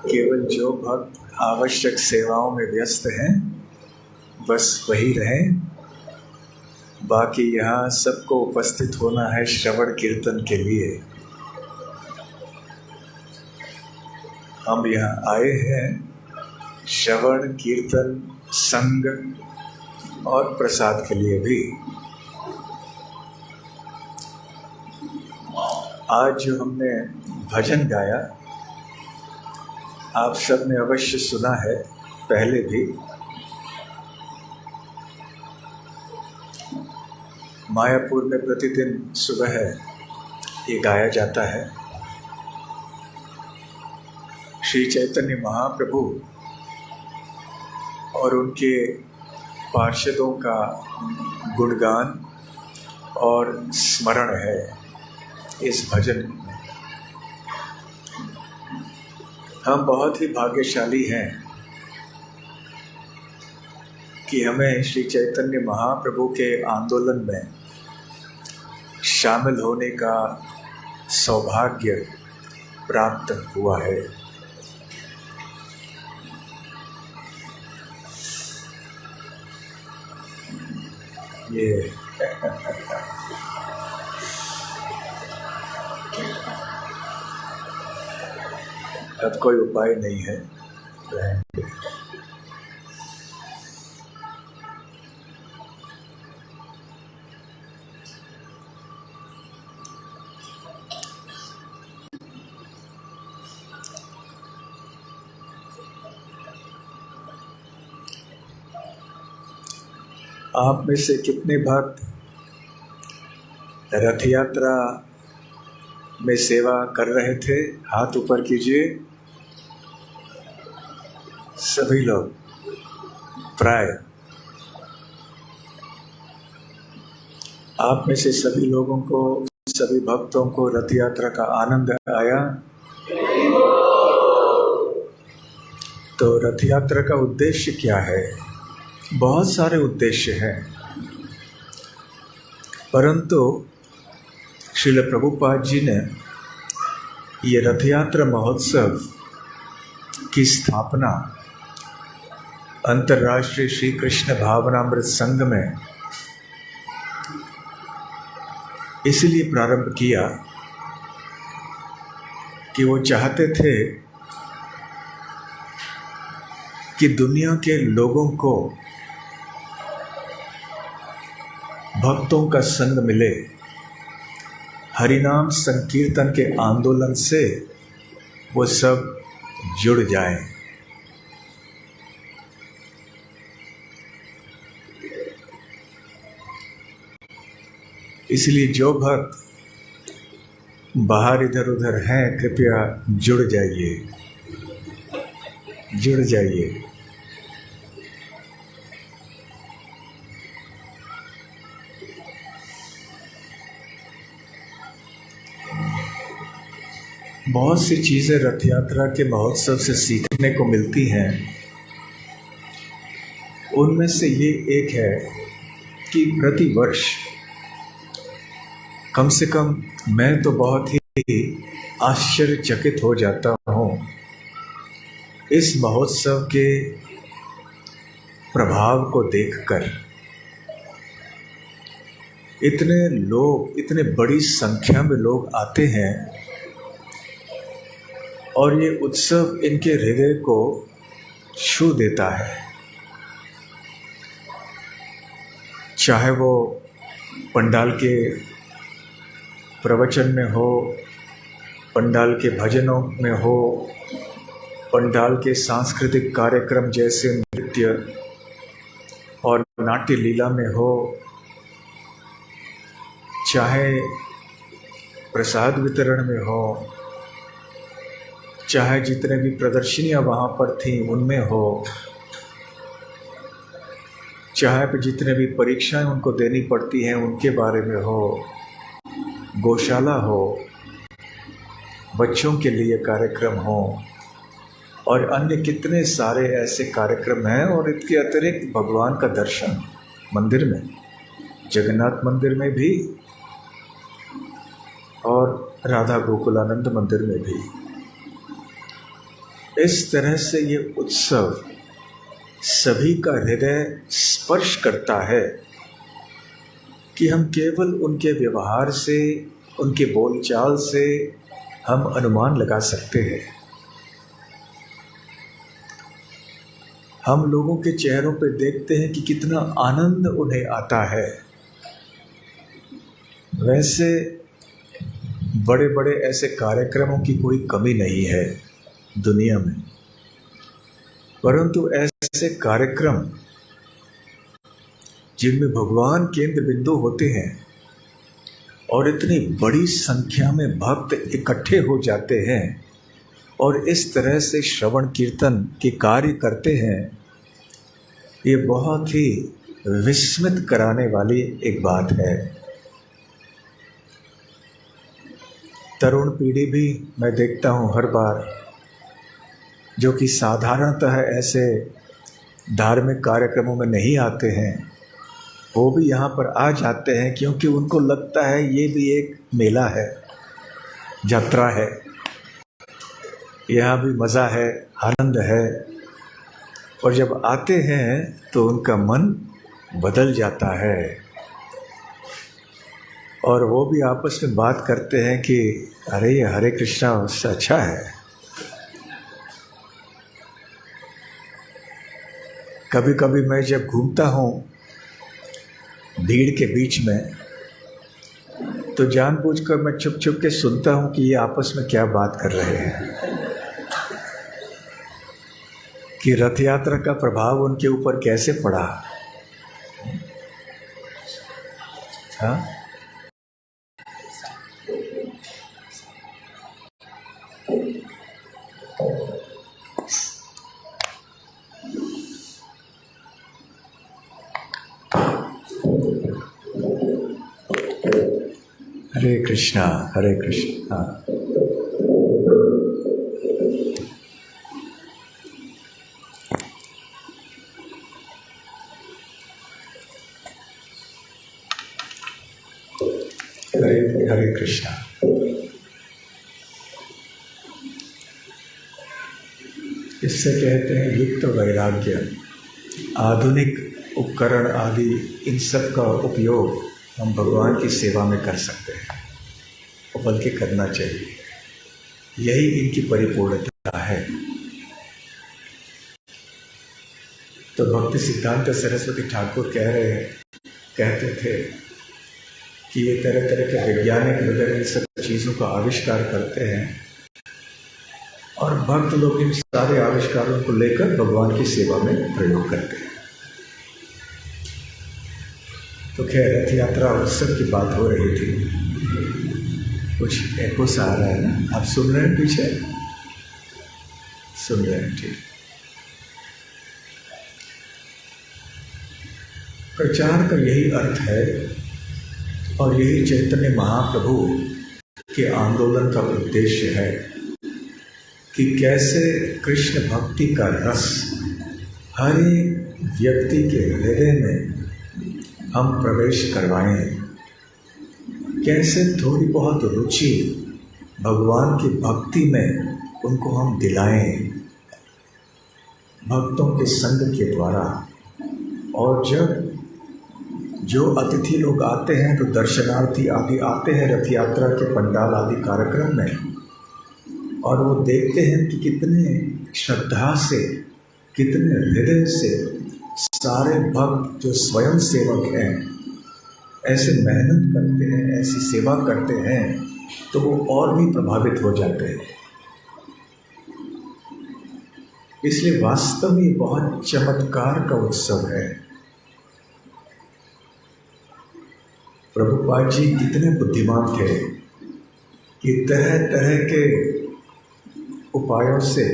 केवल जो भक्त आवश्यक सेवाओं में व्यस्त हैं बस वही रहें। बाकी यहाँ सबको उपस्थित होना है श्रवण कीर्तन के लिए। हम यहाँ आए हैं श्रवण कीर्तन संग और प्रसाद के लिए भी। आज जो हमने भजन गाया आप सब ने अवश्य सुना है पहले भी। मायापुर में प्रतिदिन सुबह ये गाया जाता है। श्री चैतन्य महाप्रभु और उनके पार्षदों का गुणगान और स्मरण है इस भजन में। हम बहुत ही भाग्यशाली हैं कि हमें श्री चैतन्य महाप्रभु के आंदोलन में शामिल होने का सौभाग्य प्राप्त हुआ है। ये अब कोई उपाय नहीं है। आप में से कितने भक्त रथ यात्रा में सेवा कर रहे थे? हाथ ऊपर कीजिए। सभी लोग प्राय। आप में से सभी लोगों को, सभी भक्तों को रथ यात्रा का आनंद आया। तो रथ यात्रा का उद्देश्य क्या है? बहुत सारे उद्देश्य हैं, परंतु श्रील प्रभुपाद जी ने ये रथ यात्रा महोत्सव की स्थापना अंतर्राष्ट्रीय श्री कृष्ण भावनामृत संघ में इसलिए प्रारंभ किया कि वो चाहते थे कि दुनिया के लोगों को भक्तों का संग मिले, हरिनाम संकीर्तन के आंदोलन से वो सब जुड़ जाएं। इसलिए जो भक्त बाहर इधर उधर हैं कृपया जुड़ जाइए, जुड़ जाइए। बहुत सी चीज़ें रथ यात्रा के महोत्सव से सीखने को मिलती हैं। उनमें से ये एक है कि प्रतिवर्ष कम से कम मैं तो बहुत ही आश्चर्यचकित हो जाता हूँ इस महोत्सव के प्रभाव को देखकर। इतने लोग, इतने बड़ी संख्या में लोग आते हैं और ये उत्सव इनके हृदय को छू देता है। चाहे वो पंडाल के प्रवचन में हो, पंडाल के भजनों में हो, पंडाल के सांस्कृतिक कार्यक्रम जैसे नृत्य और नाट्य लीला में हो, चाहे प्रसाद वितरण में हो, चाहे जितने भी प्रदर्शनियां वहाँ पर थीं उनमें हो, चाहे जितने भी परीक्षाएं उनको देनी पड़ती हैं उनके बारे में हो, गौशाला हो, बच्चों के लिए कार्यक्रम हो और अन्य कितने सारे ऐसे कार्यक्रम हैं। और इसके अतिरिक्त भगवान का दर्शन मंदिर में, जगन्नाथ मंदिर में भी और राधा गोकुलानंद मंदिर में भी। इस तरह से ये उत्सव सभी का हृदय स्पर्श करता है कि हम केवल उनके व्यवहार से, उनके बोलचाल से हम अनुमान लगा सकते हैं। हम लोगों के चेहरों पे देखते हैं कि कितना आनंद उन्हें आता है। वैसे बड़े बड़े ऐसे कार्यक्रमों की कोई कमी नहीं है दुनिया में, परंतु ऐसे कार्यक्रम जिनमें भगवान केंद्र बिंदु होते हैं और इतनी बड़ी संख्या में भक्त इकट्ठे हो जाते हैं और इस तरह से श्रवण कीर्तन के कार्य करते हैं, ये बहुत ही विस्मित कराने वाली एक बात है। तरुण पीढ़ी भी मैं देखता हूँ हर बार, जो कि साधारणतः ऐसे धार्मिक कार्यक्रमों में नहीं आते हैं, वो भी यहाँ पर आ जाते हैं क्योंकि उनको लगता है ये भी एक मेला है, यात्रा है, यहाँ भी मज़ा है, आनंद है। और जब आते हैं तो उनका मन बदल जाता है और वो भी आपस में बात करते हैं कि अरे ये हरे कृष्णा उससे अच्छा है। कभी कभी मैं जब घूमता हूँ भीड़ के बीच में, तो जानबूझकर मैं छुप छुप के सुनता हूँ कि ये आपस में क्या बात कर रहे हैं, कि रथ यात्रा का प्रभाव उनके ऊपर कैसे पड़ा। हाँ, हरे कृष्णा हरे कृष्णा। हरे हरे कृष्णा। इससे कहते हैं युक्त वैराग्य। आधुनिक उपकरण आदि इन सब का उपयोग हम भगवान की सेवा में कर सकते हैं, और बल्कि करना चाहिए। यही इनकी परिपूर्णता है। तो भक्ति सिद्धांत सरस्वती ठाकुर कहते थे कि ये तरह तरह के वैज्ञानिक वगैरह इन सब चीज़ों का आविष्कार करते हैं और भक्त लोग इन सारे आविष्कारों को लेकर भगवान की सेवा में प्रयोग करते हैं। तो खैर रथ यात्रा उत्सव की बात हो रही थी। कुछ एको सा आ रहा है ना, आप सुन रहे हैं? पीछे सुन रहे हैं? ठीक। प्रचार का यही अर्थ है और यही चैतन्य महाप्रभु के आंदोलन का उद्देश्य है कि कैसे कृष्ण भक्ति का रस हर एक व्यक्ति के हृदय में हम प्रवेश करवाएं, कैसे थोड़ी बहुत रुचि भगवान की भक्ति में उनको हम दिलाएं भक्तों के संग के द्वारा। और जब जो अतिथि लोग आते हैं, तो दर्शनार्थी आदि आते हैं रथ यात्रा के पंडाल आदि कार्यक्रम में, और वो देखते हैं कि कितने श्रद्धा से, कितने हृदय से सारे भक्त जो स्वयं सेवक हैं ऐसे मेहनत करते हैं, ऐसी सेवा करते हैं, तो वो और भी प्रभावित हो जाते हैं। इसलिए वास्तव में बहुत चमत्कार का उत्सव है। प्रभुपाद जी कितने बुद्धिमान थे कि तरह तरह के उपायों से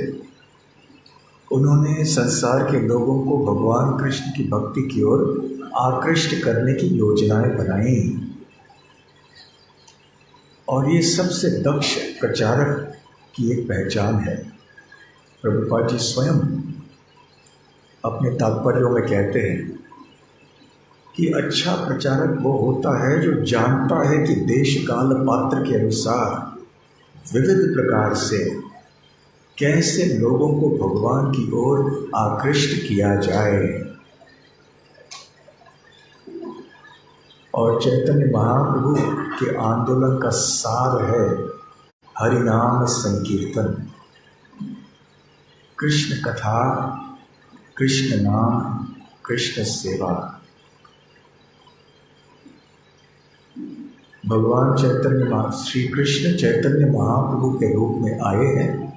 उन्होंने संसार के लोगों को भगवान कृष्ण की भक्ति की ओर आकृष्ट करने की योजनाएं बनाई। और ये सबसे दक्ष प्रचारक की एक पहचान है। प्रभुपाद जी स्वयं अपने तात्पर्यों में कहते हैं कि अच्छा प्रचारक वो होता है जो जानता है कि देश काल पात्र के अनुसार विविध प्रकार से कैसे लोगों को भगवान की ओर आकृष्ट किया जाए। और चैतन्य महाप्रभु के आंदोलन का सार है हरिनाम संकीर्तन, कृष्ण कथा, कृष्ण नाम, कृष्ण सेवा। भगवान श्री कृष्ण चैतन्य महाप्रभु के रूप में आए हैं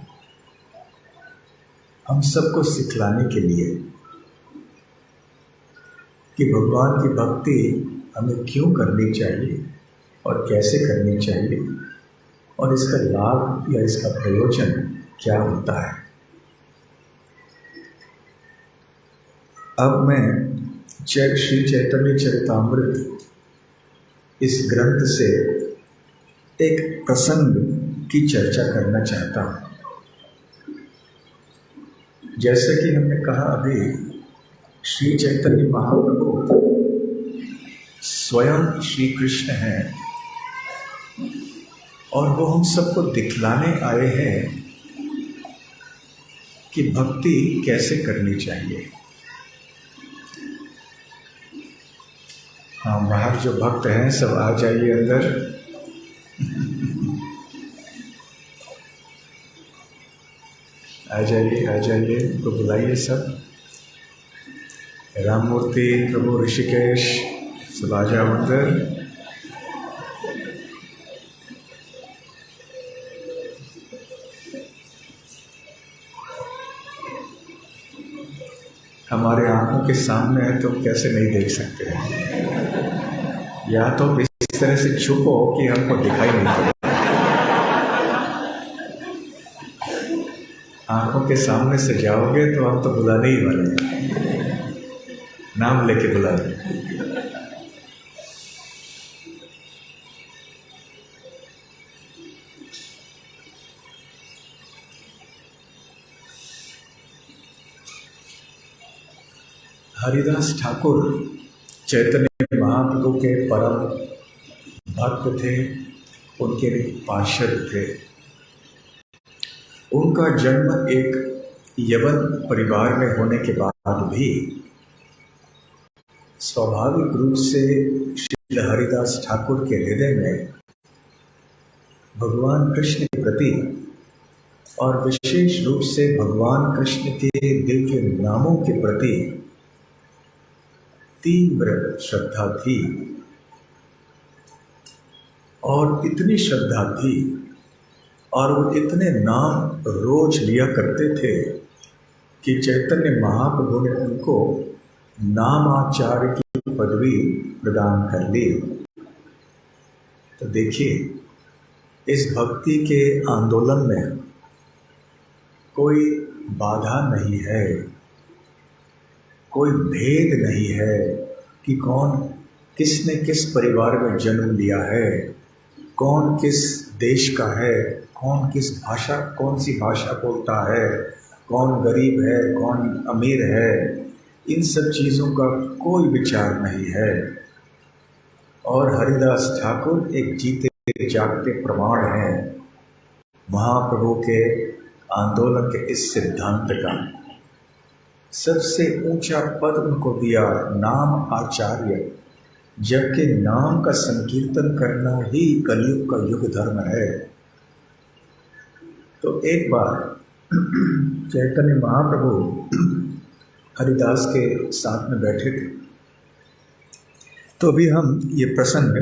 हम सबको सिखलाने के लिए कि भगवान की भक्ति हमें क्यों करनी चाहिए और कैसे करनी चाहिए और इसका लाभ या इसका प्रयोजन क्या होता है। अब मैं श्री चैतन्य चरितामृत इस ग्रंथ से एक प्रसंग की चर्चा करना चाहता हूँ। जैसे कि हमने कहा अभी, श्री चैतन्य महाप्रभु स्वयं श्री कृष्ण हैं और वो हम सबको दिखलाने आए हैं कि भक्ति कैसे करनी चाहिए। हाँ, बाहर जो भक्त हैं सब आ जाइए अंदर। आ जाइए, उनको बुलाइए सब। राम मूर्ति, प्रभु ऋषिकेश, सब आ जाओ अंदर। हमारे आंखों के सामने है तो कैसे नहीं देख सकते हैं, या तो इस तरह से छुपो कि हमको दिखाई नहीं पड़े। आंखों के सामने से जाओगे तो हम तो बुलाने ही वाले हैं, नाम लेके बुला रहे। हरिदास ठाकुर चैतन्य महाप्रभु के परम भक्त थे, उनके पार्षद थे। उनका जन्म एक यवन परिवार में होने के बाद भी स्वाभाविक रूप से श्री हरिदास ठाकुर के हृदय में भगवान कृष्ण के प्रति और विशेष रूप से भगवान कृष्ण के दिव्य नामों के प्रति तीव्र श्रद्धा थी। और इतनी श्रद्धा थी और वो इतने नाम रोज लिया करते थे कि चैतन्य महाप्रभु ने उनको नामाचार्य की पदवी प्रदान कर ली। तो देखिए, इस भक्ति के आंदोलन में कोई बाधा नहीं है, कोई भेद नहीं है कि कौन किसने किस परिवार में जन्म लिया है, कौन किस देश का है, कौन सी भाषा बोलता है, कौन गरीब है, कौन अमीर है। इन सब चीज़ों का कोई विचार नहीं है। और हरिदास ठाकुर एक जीते जागते प्रमाण हैं महाप्रभु के आंदोलन के इस सिद्धांत का। सबसे ऊंचा पद उनको दिया नाम आचार्य, जबकि नाम का संकीर्तन करना ही कलयुग का युग धर्म है। तो एक बार चैतन्य महाप्रभु हरिदास के साथ में बैठे थे, तो अभी हम ये प्रसंग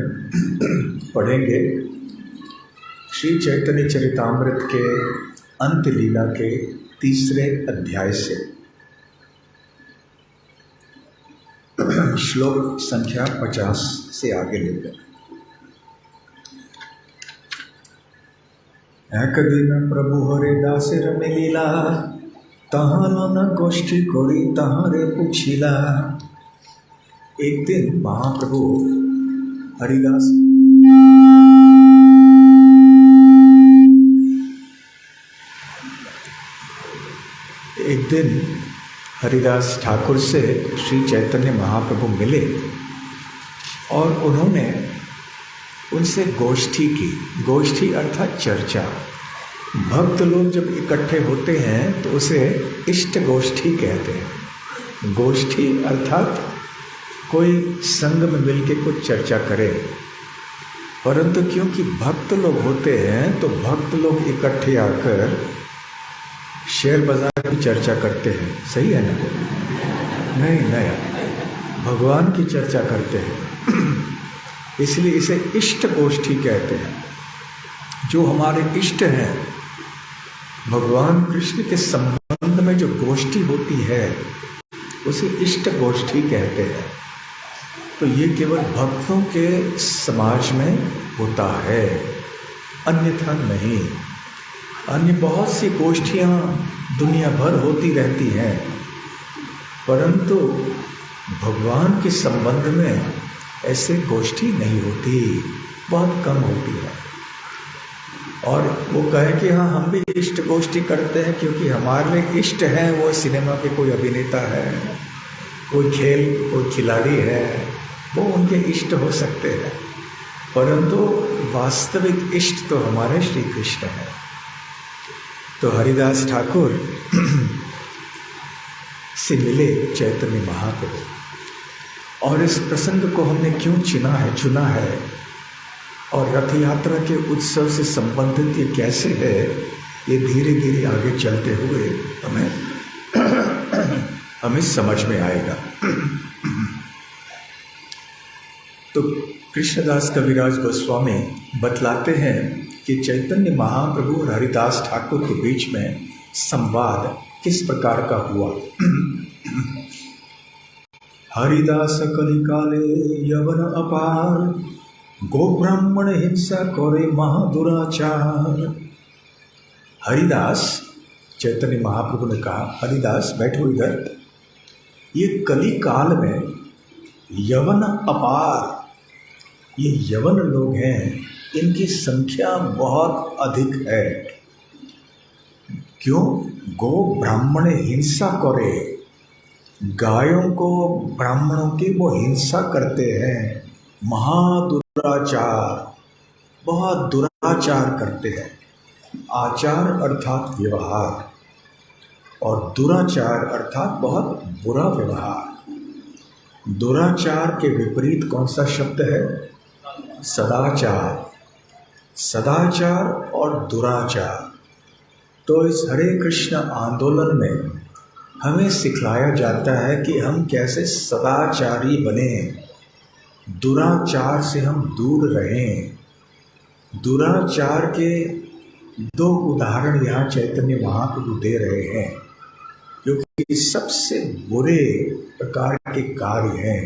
पढ़ेंगे श्री चैतन्य चरितामृत के अंत लीला के 3 अध्याय से, श्लोक संख्या 50 से आगे लेकर। एक दिन प्रभु हरिदासेर मिलिला, ताहाना गोष्ठी करी ताहारे पूछिला। एक दिन महाप्रभु हरिदास हरिदास ठाकुर से श्री चैतन्य महाप्रभु मिले और उन्होंने उनसे गोष्ठी की। गोष्ठी अर्थात चर्चा। भक्त लोग जब इकट्ठे होते हैं तो उसे इष्ट गोष्ठी कहते हैं। गोष्ठी अर्थात कोई संग में मिलके कुछ चर्चा करे। परंतु क्योंकि भक्त लोग होते हैं तो भक्त लोग इकट्ठे आकर शेयर बाजार की चर्चा करते हैं। सही है ना? नहीं, भगवान की चर्चा करते हैं। इसलिए इसे इष्ट गोष्ठी कहते हैं। जो हमारे इष्ट हैं, भगवान कृष्ण के संबंध में जो गोष्ठी होती है उसे इष्ट गोष्ठी कहते हैं। तो ये केवल भक्तों के समाज में होता है, अन्यथा नहीं। अन्य बहुत सी गोष्ठियाँ दुनिया भर होती रहती हैं, परंतु भगवान के संबंध में ऐसे गोष्ठी नहीं होती, बहुत कम होती है। और वो कहे कि हाँ, हम भी इष्ट गोष्ठी करते हैं क्योंकि हमारे लिए इष्ट हैं वो सिनेमा के कोई अभिनेता है, कोई खिलाड़ी है, वो उनके इष्ट हो सकते हैं, परंतु वास्तविक इष्ट तो हमारे श्री कृष्ण हैं। तो हरिदास ठाकुर से मिले चैतन्य महाप्रभु, और इस प्रसंग को हमने क्यों चुना है और रथ यात्रा के उत्सव से संबंधित ये कैसे है, ये धीरे धीरे आगे चलते हुए हमें समझ में आएगा। तो कृष्णदास कविराज गोस्वामी बतलाते हैं कि चैतन्य महाप्रभु और हरिदास ठाकुर के बीच में संवाद किस प्रकार का हुआ। हरिदास कलिकाले यवन अपार, गो ब्राह्मण हिंसा करे महादुराचार। हरिदास, चैतन्य महाप्रभु ने कहा, हरिदास बैठो इधर। ये कली काल में यवन अपार, ये यवन लोग हैं, इनकी संख्या बहुत अधिक है। क्यों? गो ब्राह्मण हिंसा करे, गायों को ब्राह्मणों की वो हिंसा करते हैं। महादुराचार, बहुत दुराचार करते हैं। आचार अर्थात व्यवहार, और दुराचार अर्थात बहुत बुरा व्यवहार। दुराचार के विपरीत कौन सा शब्द है? सदाचार। सदाचार और दुराचार। तो इस हरे कृष्ण आंदोलन में हमें सिखलाया जाता है कि हम कैसे सदाचारी बने, दुराचार से हम दूर रहें। दुराचार के दो उदाहरण यहाँ चैतन्य महाप्रभु दे रहे हैं, क्योंकि सबसे बुरे प्रकार के कार्य हैं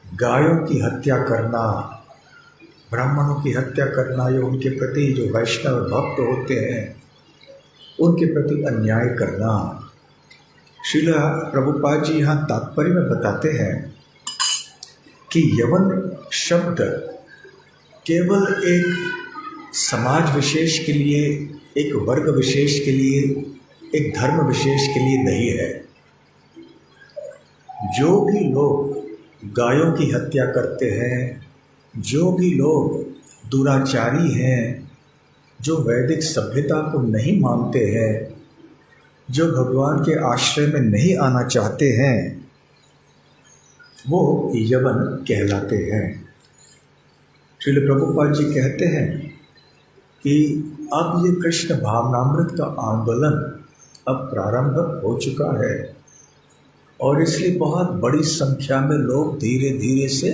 गायों की हत्या करना, ब्राह्मणों की हत्या करना, या उनके प्रति जो वैष्णव भक्त होते हैं उनके प्रति अन्याय करना। श्रील प्रभुपाद जी यहाँ तात्पर्य में बताते हैं कि यवन शब्द केवल एक समाज विशेष के लिए, एक वर्ग विशेष के लिए, एक धर्म विशेष के लिए नहीं है। जो भी लोग गायों की हत्या करते हैं, जो भी लोग दुराचारी हैं, जो वैदिक सभ्यता को नहीं मानते हैं, जो भगवान के आश्रय में नहीं आना चाहते हैं, वो यवन कहलाते हैं। श्रील प्रभुपाद जी कहते हैं कि अब ये कृष्ण भावनामृत का आंदोलन अब प्रारंभ हो चुका है, और इसलिए बहुत बड़ी संख्या में लोग धीरे धीरे से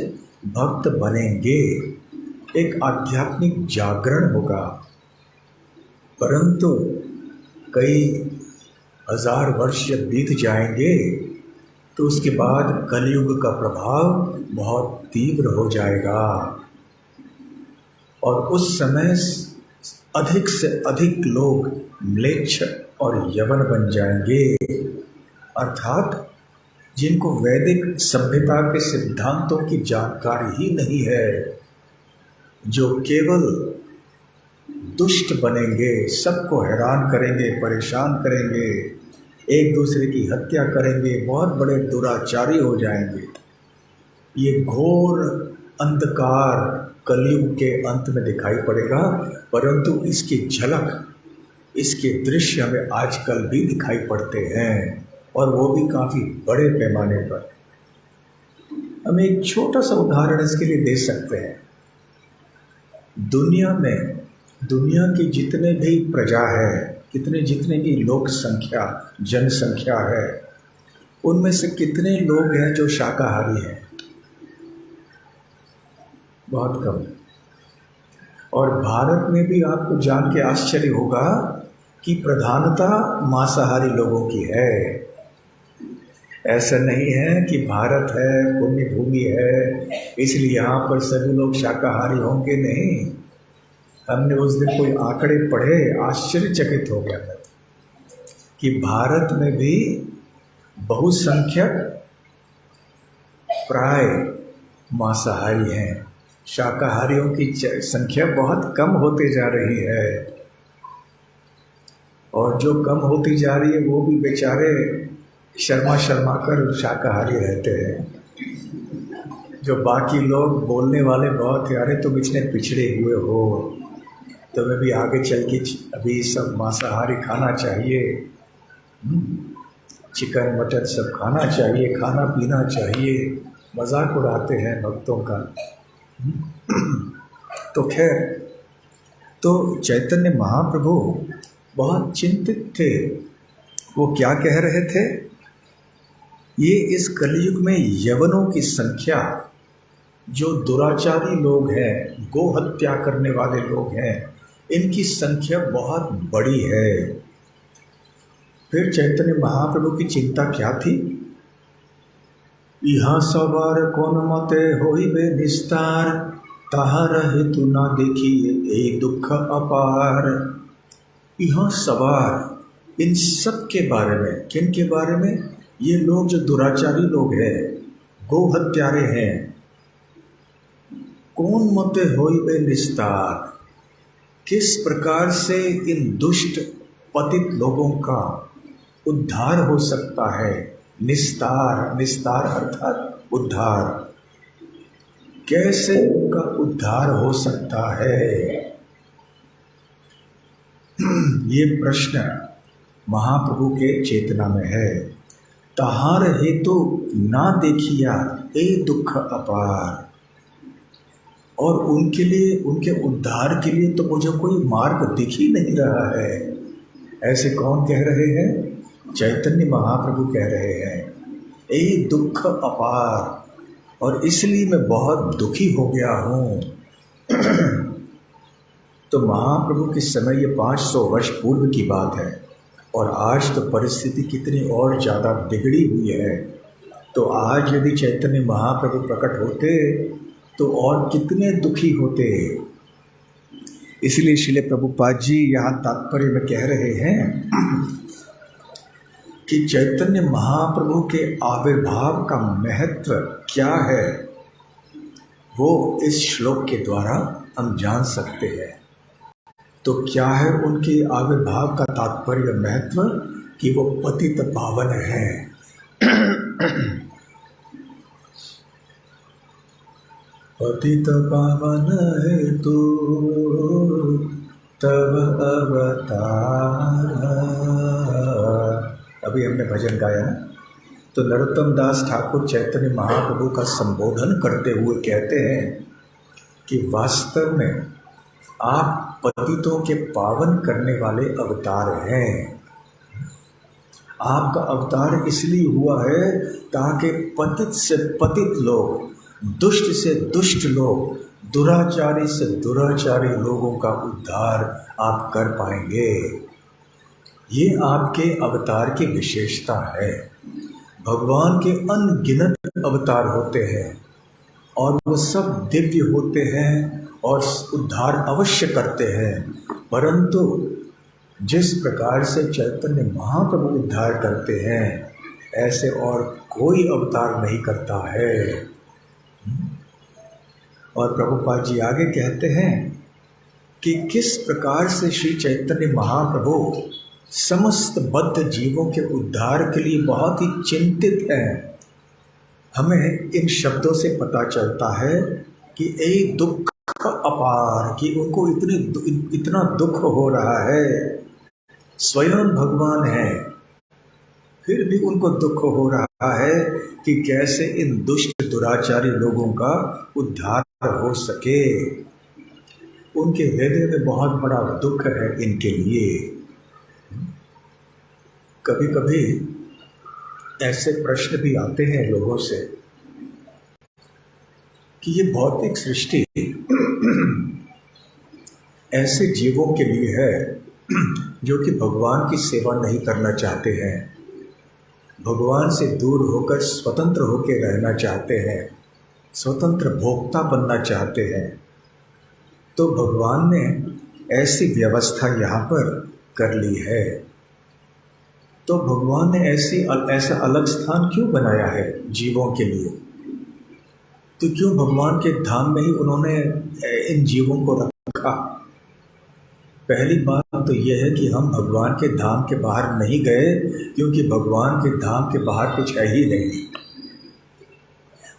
भक्त बनेंगे, एक आध्यात्मिक जागरण होगा। परंतु कई हजार वर्ष जब बीत जाएंगे तो उसके बाद कलयुग का प्रभाव बहुत तीव्र हो जाएगा, और उस समय अधिक से अधिक लोग म्लेच्छ और यवन बन जाएंगे, अर्थात जिनको वैदिक सभ्यता के सिद्धांतों की जानकारी ही नहीं है, जो केवल दुष्ट बनेंगे, सबको हैरान करेंगे, परेशान करेंगे, एक दूसरे की हत्या करेंगे, बहुत बड़े दुराचारी हो जाएंगे। ये घोर अंधकार कलयुग के अंत में दिखाई पड़ेगा, परंतु इसकी झलक इसके दृश्य हमें आजकल भी दिखाई पड़ते हैं, और वो भी काफ़ी बड़े पैमाने पर। हम एक छोटा सा उदाहरण इसके लिए दे सकते हैं। दुनिया की जितने भी प्रजा है, जितने भी लोक संख्या, जनसंख्या है, उनमें से कितने लोग हैं जो शाकाहारी हैं? बहुत कम। और भारत में भी आपको जान के आश्चर्य होगा कि प्रधानता मांसाहारी लोगों की है। ऐसा नहीं है कि भारत है, पुण्य भूमि है, इसलिए यहाँ पर सभी लोग शाकाहारी होंगे, नहीं। हमने उस दिन कोई आंकड़े पढ़े, आश्चर्यचकित हो गया मैं कि भारत में भी बहुसंख्यक प्राय मांसाहारी हैं। शाकाहारियों की संख्या बहुत कम होते जा रही है, और जो कम होती जा रही है वो भी बेचारे शर्मा कर शाकाहारी रहते हैं। जो बाकी लोग बोलने वाले बहुत, यारे तुम इतने पिछड़े हुए हो, तुम्हें भी आगे चल के अभी सब मांसाहारी खाना चाहिए, चिकन मटन सब खाना चाहिए, खाना पीना चाहिए, मजाक उड़ाते हैं भक्तों का। तो खैर, तो चैतन्य महाप्रभु बहुत चिंतित थे। वो क्या कह रहे थे? ये इस कलयुग में यवनों की संख्या, जो दुराचारी लोग हैं, गो हत्या करने वाले लोग हैं, इनकी संख्या बहुत बड़ी है। फिर चैतन्य महाप्रभु की चिंता क्या थी? यहाँ सवार कौन मते होइबे निस्तार, ताहार हेतु ना देखिए ए दुख अपार। यहाँ सवार इन सब के बारे में, किन के बारे में? ये लोग जो दुराचारी लोग हैं, गो हत्यारे हैं। कौन मते होइबे निस्तार, किस प्रकार से इन दुष्ट पतित लोगों का उद्धार हो सकता है? निस्तार अर्थात उद्धार। कैसे उनका उद्धार हो सकता है? ये प्रश्न महाप्रभु के चेतना में है। तहार हेतु ना देखिया ए दुख अपार। और उनके लिए, उनके उद्धार के लिए तो मुझे कोई मार्ग दिख ही नहीं रहा है। ऐसे कौन कह रहे हैं? चैतन्य महाप्रभु कह रहे हैं, ए दुख अपार, और इसलिए मैं बहुत दुखी हो गया हूँ। तो महाप्रभु के समय ये 500 वर्ष पूर्व की बात है, और आज तो परिस्थिति कितनी और ज़्यादा बिगड़ी हुई है। तो आज यदि चैतन्य महाप्रभु प्रकट होते तो और कितने दुखी होते। इसलिए श्रील प्रभुपाद जी यहाँ तात्पर्य में कह रहे हैं कि चैतन्य महाप्रभु के आविर्भाव का महत्व क्या है, वो इस श्लोक के द्वारा हम जान सकते हैं। तो क्या है उनके आविर्भाव का तात्पर्य, महत्व? कि वो पतित पावन है। पतित पावन है तू तब अवतार। अभी हमने भजन गाया ना, तो नरोत्तम दास ठाकुर चैतन्य महाप्रभु का संबोधन करते हुए कहते हैं कि वास्तव में आप पतितों के पावन करने वाले अवतार हैं। आपका अवतार इसलिए हुआ है ताकि पतित से पतित लोग, दुष्ट से दुष्ट लोग, दुराचारी से दुराचारी लोगों का उद्धार आप कर पाएंगे। ये आपके अवतार की विशेषता है। भगवान के अनगिनत अवतार होते हैं और वो सब दिव्य होते हैं और उद्धार अवश्य करते हैं, परंतु जिस प्रकार से चैतन्य महाप्रभु उद्धार करते हैं ऐसे और कोई अवतार नहीं करता है। और प्रभुपाद जी आगे कहते हैं कि किस प्रकार से श्री चैतन्य महाप्रभु समस्त बद्ध जीवों के उद्धार के लिए बहुत ही चिंतित हैं। हमें इन शब्दों से पता चलता है कि ए दुख अपार, कि उनको इतना दुख हो रहा है स्वयं भगवान है, फिर भी उनको दुख हो रहा है कि कैसे इन दुष्ट दुराचारी लोगों का उद्धार हो सके। उनके हृदय में बहुत बड़ा दुख है इनके लिए। कभी कभी ऐसे प्रश्न भी आते हैं लोगों से कि ये भौतिक सृष्टि ऐसे जीवों के लिए है जो कि भगवान की सेवा नहीं करना चाहते हैं, भगवान से दूर होकर स्वतंत्र होकर रहना चाहते हैं, स्वतंत्र भोक्ता बनना चाहते हैं। तो भगवान ने ऐसी व्यवस्था यहाँ पर कर ली है। तो भगवान ने ऐसा अलग स्थान क्यों बनाया है जीवों के लिए? तो क्यों भगवान के धाम में ही उन्होंने इन जीवों को रखा? पहली बात तो यह है कि हम भगवान के धाम के बाहर नहीं गए, क्योंकि भगवान के धाम के बाहर कुछ है ही नहीं,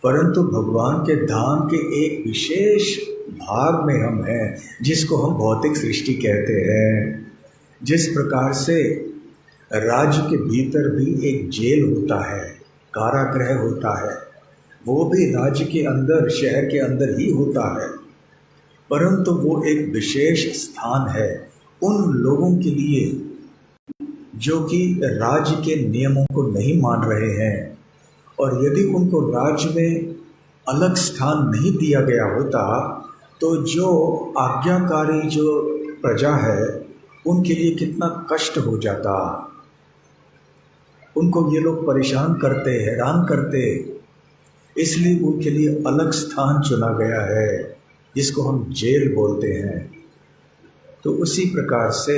परंतु भगवान के धाम के एक विशेष भाग में हम हैं, जिसको हम भौतिक सृष्टि कहते हैं। जिस प्रकार से राज्य के भीतर भी एक जेल होता है, कारागृह होता है, वो भी राज्य के अंदर, शहर के अंदर ही होता है, परंतु वो एक विशेष स्थान है उन लोगों के लिए जो कि राज्य के नियमों को नहीं मान रहे हैं। और यदि उनको राज्य में अलग स्थान नहीं दिया गया होता तो जो आज्ञाकारी जो प्रजा है उनके लिए कितना कष्ट हो जाता। उनको ये लोग परेशान करते, हैरान करते, इसलिए उनके लिए अलग स्थान चुना गया है जिसको हम जेल बोलते हैं। तो उसी प्रकार से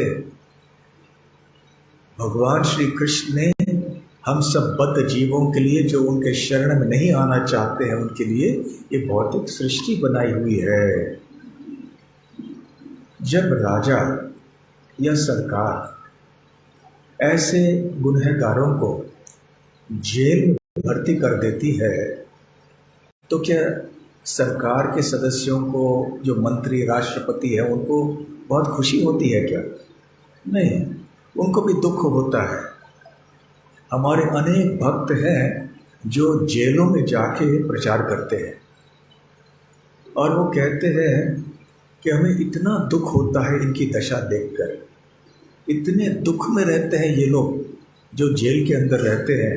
भगवान श्री कृष्ण ने हम सब बद्ध जीवों के लिए, जो उनके शरण में नहीं आना चाहते हैं, उनके लिए ये भौतिक सृष्टि बनाई हुई है। जब राजा या सरकार ऐसे गुनहगारों को जेल में भर्ती कर देती है तो क्या सरकार के सदस्यों को, जो मंत्री राष्ट्रपति है, उनको बहुत खुशी होती है क्या? नहीं, उनको भी दुख होता है। हमारे अनेक भक्त हैं जो जेलों में जाके प्रचार करते हैं और वो कहते हैं कि हमें इतना दुख होता है इनकी दशा देखकर। इतने दुख में रहते हैं ये लोग जो जेल के अंदर रहते हैं।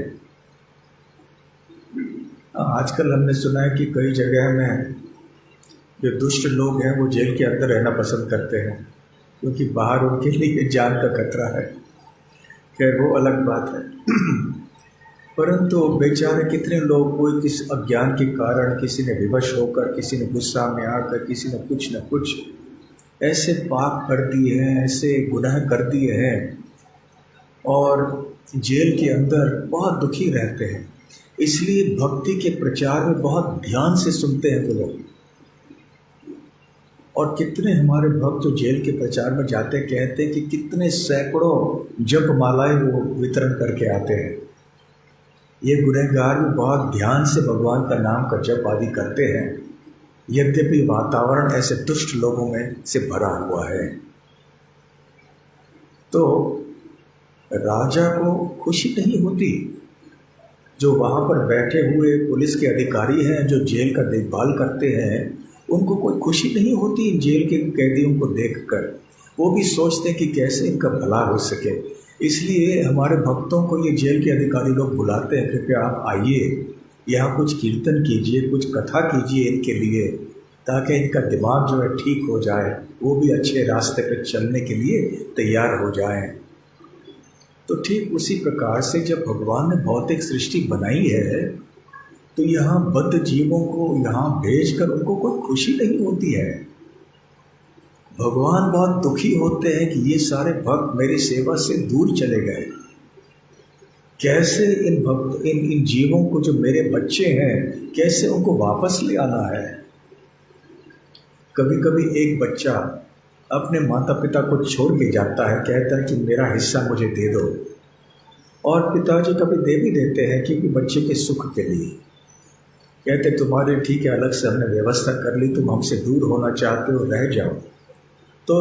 आजकल हमने सुना है कि कई जगह में जो दुष्ट लोग हैं वो जेल के अंदर रहना पसंद करते हैं, क्योंकि बाहर उनके लिए जान का खतरा है। खैर वो अलग बात है। परंतु बेचारे कितने लोग, कोई किस अज्ञान के कारण, किसी ने विवश होकर, किसी ने गुस्सा में आकर, किसी ने कुछ न कुछ ऐसे पाप कर दिए हैं, ऐसे गुनाह कर दिए हैं और जेल के अंदर बहुत दुखी रहते हैं। इसलिए भक्ति के प्रचार में बहुत ध्यान से सुनते हैं वो लोग। और कितने हमारे भक्त जो जेल के प्रचार में जाते, कहते हैं कि कितने सैकड़ों जप मालाएं वो वितरण करके आते हैं। ये गुनहगार भी बहुत ध्यान से भगवान का नाम का जप आदि करते हैं, यद्यपि वातावरण ऐसे दुष्ट लोगों में से भरा हुआ है। तो राजा को खुशी नहीं होती, जो वहाँ पर बैठे हुए पुलिस के अधिकारी हैं, जो जेल का देखभाल करते हैं, उनको कोई खुशी नहीं होती जेल के कैदियों को देखकर। वो भी सोचते हैं कि कैसे इनका भला हो सके। इसलिए हमारे भक्तों को ये जेल के अधिकारी लोग बुलाते हैं, कृपया आप आइए, यहाँ कुछ कीर्तन कीजिए, कुछ कथा कीजिए इनके लिए, ताकि इनका दिमाग जो है ठीक हो जाए, वो भी अच्छे रास्ते पर चलने के लिए तैयार हो जाएं। तो ठीक उसी प्रकार से जब भगवान ने भौतिक सृष्टि बनाई है तो यहाँ बद्ध जीवों को यहाँ भेजकर उनको कोई खुशी नहीं होती है। भगवान बहुत दुखी होते हैं कि ये सारे भक्त मेरी सेवा से दूर चले गए। कैसे इन जीवों को, जो मेरे बच्चे हैं, कैसे उनको वापस ले आना है। कभी कभी एक बच्चा अपने माता पिता को छोड़ के जाता है, कहता है कि मेरा हिस्सा मुझे दे दो, और पिताजी कभी दे भी देते हैं क्योंकि बच्चे के सुख के लिए। कहते तुम्हारे ठीक है, अलग से हमने व्यवस्था कर ली, तुम हमसे दूर होना चाहते हो, रह जाओ। तो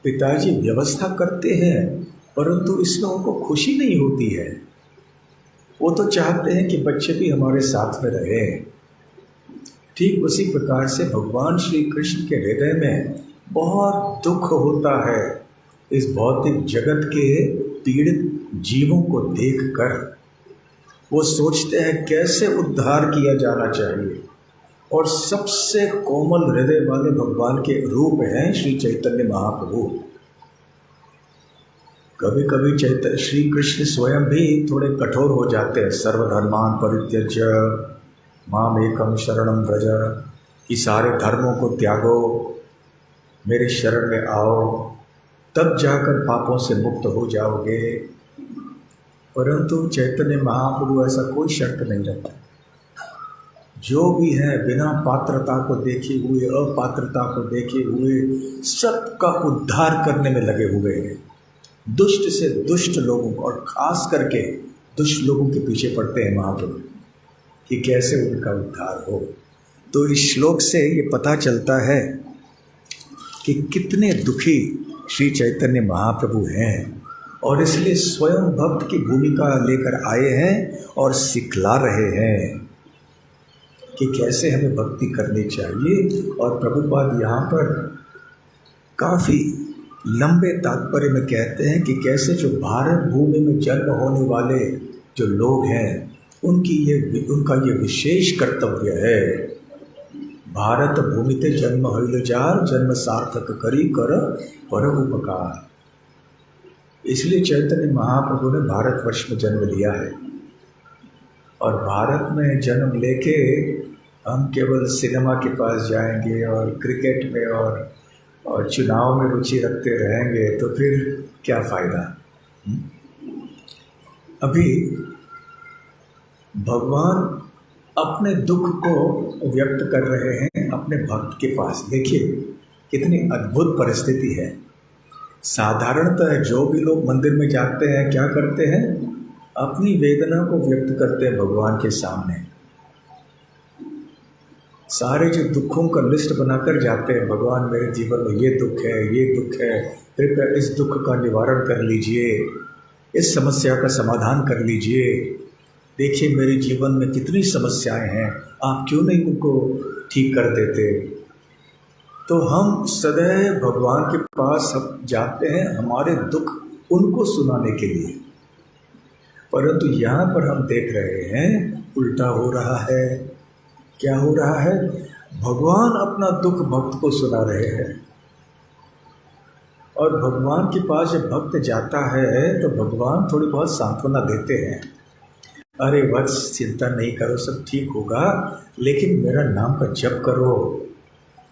पिताजी व्यवस्था करते हैं परंतु इसमें उनको खुशी नहीं होती है। वो तो चाहते हैं कि बच्चे भी हमारे साथ में रहे। ठीक उसी प्रकार से भगवान श्री कृष्ण के हृदय में बहुत दुख होता है इस भौतिक जगत के पीड़ित जीवों को देखकर। वो सोचते हैं कैसे उद्धार किया जाना चाहिए, और सबसे कोमल हृदय वाले भगवान के रूप हैं श्री चैतन्य महाप्रभु। कभी कभी श्री कृष्ण स्वयं भी थोड़े कठोर हो जाते हैं। सर्वधर्मान परित्यज्य माम एकम शरणम व्रज, कि सारे धर्मों को त्यागो, मेरे शरण में आओ, तब जाकर पापों से मुक्त हो जाओगे। परंतु चैतन्य महाप्रभु ऐसा कोई शर्त नहीं रखता। जो भी है बिना पात्रता को देखे हुए, अपात्रता को देखे हुए सबका उद्धार करने में लगे हुए हैं। दुष्ट से दुष्ट लोगों को, और खास करके दुष्ट लोगों के पीछे पड़ते हैं महाप्रभु कि कैसे उनका उद्धार हो। तो इस श्लोक से ये पता चलता है कि कितने दुखी श्री चैतन्य महाप्रभु हैं, और इसलिए स्वयं भक्त की भूमिका लेकर आए हैं और सिखला रहे हैं कि कैसे हमें भक्ति करनी चाहिए। और प्रभुपाद यहाँ पर काफ़ी लंबे तात्पर्य में कहते हैं कि कैसे जो भारत भूमि में जन्म होने वाले जो लोग हैं उनका ये विशेष कर्तव्य है। भारत भूमि ते जन्म हईल जार, जन्म सार्थक करी कर पर उपकार। इसलिए चैतन्य महाप्रभु ने भारतवर्ष में जन्म लिया है, और भारत में जन्म लेके हम केवल सिनेमा के पास जाएंगे और क्रिकेट में और चुनाव में रुचि रखते रहेंगे तो फिर क्या फ़ायदा। अभी भगवान अपने दुख को व्यक्त कर रहे हैं अपने भक्त के पास। देखिए कितनी अद्भुत परिस्थिति है। साधारणतः जो भी लोग मंदिर में जाते हैं क्या करते हैं, अपनी वेदना को व्यक्त करते हैं भगवान के सामने। सारे जो दुखों का लिस्ट बनाकर जाते हैं, भगवान मेरे जीवन में ये दुख है, कृपया इस दुख का निवारण कर लीजिए, इस समस्या का समाधान कर लीजिए। देखिए मेरे जीवन में कितनी समस्याएं हैं, आप क्यों नहीं उनको ठीक कर देते। तो हम सदैव भगवान के पास जाते हैं हमारे दुख उनको सुनाने के लिए। परंतु यहाँ पर हम देख रहे हैं उल्टा हो रहा है। क्या हो रहा है, भगवान अपना दुख भक्त को सुना रहे हैं। और भगवान के पास जब भक्त जाता है तो भगवान थोड़ी बहुत सांत्वना देते हैं। अरे वत्स चिंता नहीं करो, सब ठीक होगा, लेकिन मेरा नाम का जप करो,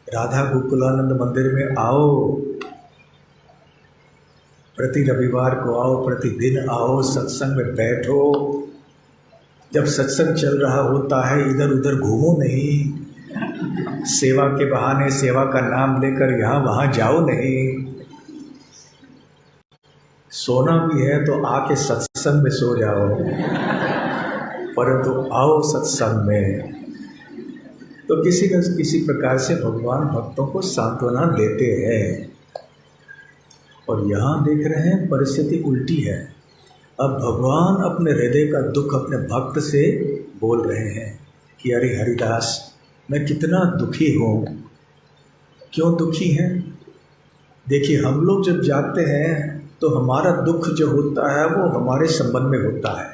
राधा गोकुलानंद मंदिर में आओ, प्रति रविवार को आओ, प्रतिदिन आओ, सत्संग में बैठो। जब सत्संग चल रहा होता है इधर उधर घूमो नहीं, सेवा के बहाने सेवा का नाम लेकर यहाँ वहाँ जाओ नहीं। सोना भी है तो आके सत्संग में सो जाओ, परंतु आओ सत्संग में। तो किसी न किसी प्रकार से भगवान भक्तों को सांत्वना देते हैं। और यहाँ देख रहे हैं परिस्थिति उल्टी है। अब भगवान अपने हृदय का दुख अपने भक्त से बोल रहे हैं कि अरे हरिदास, मैं कितना दुखी हूँ। क्यों दुखी हैं? देखिए हम लोग जब जाते हैं तो हमारा दुख जो होता है वो हमारे संबंध में होता है।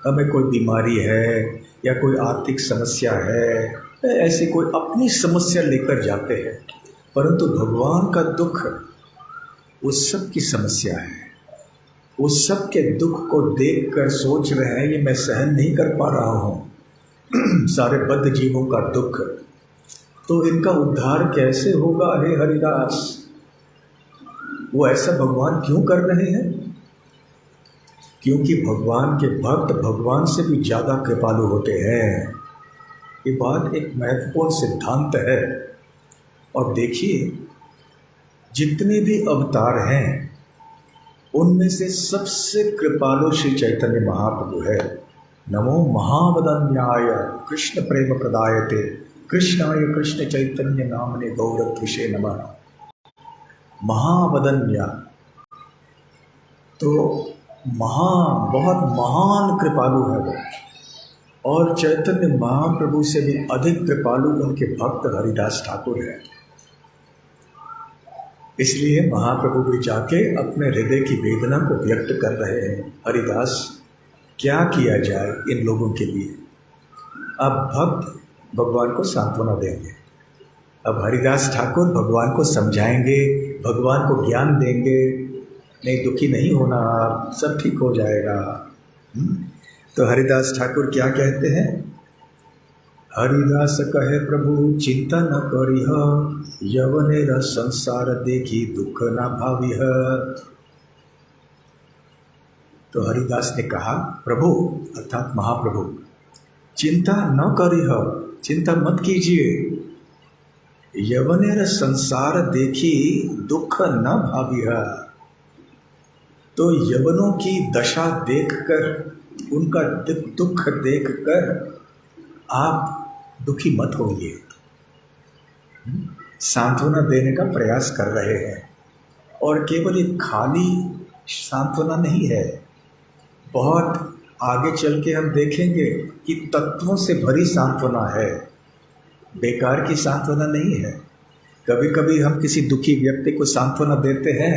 हमें कोई बीमारी है या कोई आर्थिक समस्या है, ऐसी कोई अपनी समस्या लेकर जाते हैं। परंतु भगवान का दुख उस सब की समस्या है। उस सब के दुख को देखकर सोच रहे हैं ये मैं सहन नहीं कर पा रहा हूँ सारे बद्ध जीवों का दुख, तो इनका उद्धार कैसे होगा। हे हरिदास, वो ऐसा भगवान क्यों कर रहे हैं? क्योंकि भगवान के भक्त भगवान से भी ज़्यादा कृपालु होते हैं। ये बात एक महत्वपूर्ण सिद्धांत है। और देखिए जितने भी अवतार हैं उनमें से सबसे कृपालु श्री चैतन्य महाप्रभु है। नमो महावदन्याय कृष्ण प्रेम प्रदायते कृष्णाय कृष्ण चैतन्य नामने गौरत्विषे नमः। महावदन्या, तो बहुत महान कृपालु है वो। और चैतन्य महाप्रभु से भी अधिक कृपालु उनके भक्त हरिदास ठाकुर हैं। इसलिए महाप्रभु भी जाके अपने हृदय की वेदना को व्यक्त कर रहे हैं। हरिदास, क्या किया जाए इन लोगों के लिए? अब भक्त भगवान को सांत्वना देंगे। अब हरिदास ठाकुर भगवान को समझाएंगे, भगवान को ज्ञान देंगे, नहीं दुखी नहीं होना, सब ठीक हो जाएगा। तो हरिदास ठाकुर क्या कहते हैं? हरिदास कहे प्रभु चिंता न करिह, यवनेर संसार देखी दुख न भाविह। तो हरिदास ने कहा, प्रभु अर्थात महाप्रभु, चिंता न करिह, चिंता मत कीजिए। यवनेर संसार देखी दुख न भाविह। तो यवनों की दशा देखकर, उनका दुख देखकर आप दुखी मत होइए। सांत्वना देने का प्रयास कर रहे हैं। और केवल एक खाली सांत्वना नहीं है, बहुत आगे चल के हम देखेंगे कि तत्वों से भरी सांत्वना है, बेकार की सांत्वना नहीं है। कभी कभी हम किसी दुखी व्यक्ति को सांत्वना देते हैं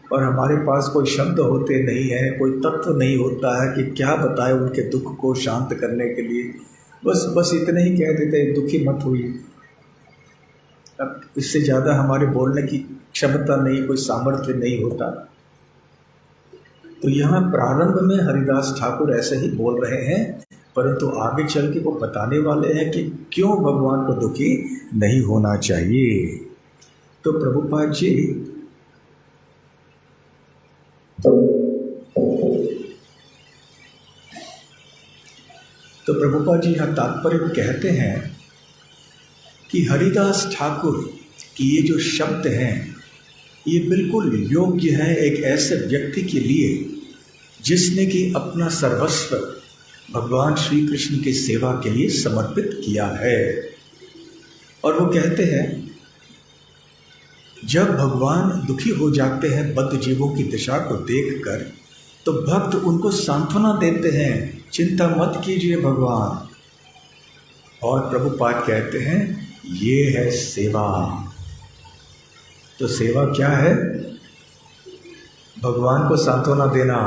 और हमारे पास कोई शब्द होते नहीं हैं, कोई तत्व नहीं होता है कि क्या बताए उनके दुख को शांत करने के लिए। बस इतने ही कह देते हैं, दुखी मत हुई। अब इससे ज़्यादा हमारे बोलने की क्षमता नहीं, कोई सामर्थ्य नहीं होता। तो यहाँ प्रारंभ में हरिदास ठाकुर ऐसे ही बोल रहे हैं, परंतु आगे चल के वो बताने वाले हैं कि क्यों भगवान को दुखी नहीं होना चाहिए। तो प्रभुपाद जी यहाँ तात्पर्य कहते हैं कि हरिदास ठाकुर की ये जो शब्द हैं ये बिल्कुल योग्य है एक ऐसे व्यक्ति के लिए जिसने कि अपना सर्वस्व भगवान श्री कृष्ण की सेवा के लिए समर्पित किया है। और वो कहते हैं, जब भगवान दुखी हो जाते हैं बद्ध जीवों की दशा को देखकर, तो भक्त उनको सांत्वना देते हैं, चिंता मत कीजिए भगवान। और प्रभुपाद कहते हैं, ये है सेवा। तो सेवा क्या है? भगवान को सांत्वना देना।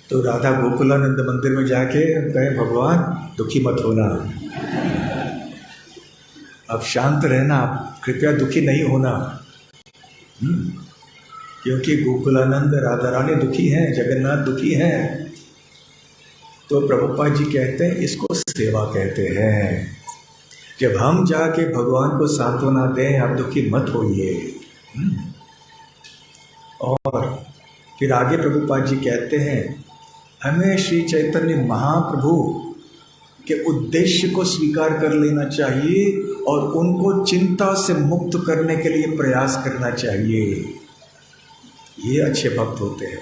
तो राधा गोकुलानंद मंदिर में जाके कहे, भगवान दुखी मत होना, अब शांत रहना, कृपया दुखी नहीं होना। क्योंकि गोकुलानंद राधा रानी दुखी हैं, जगन्नाथ दुखी हैं। तो प्रभुपाद जी कहते हैं, इसको सेवा कहते हैं। जब हम जाके भगवान को सांत्वना दें, आप दुखी मत होइए। और फिर आगे प्रभुपाद जी कहते हैं, हमें श्री चैतन्य महाप्रभु के उद्देश्य को स्वीकार कर लेना चाहिए और उनको चिंता से मुक्त करने के लिए प्रयास करना चाहिए। ये अच्छे भक्त होते हैं।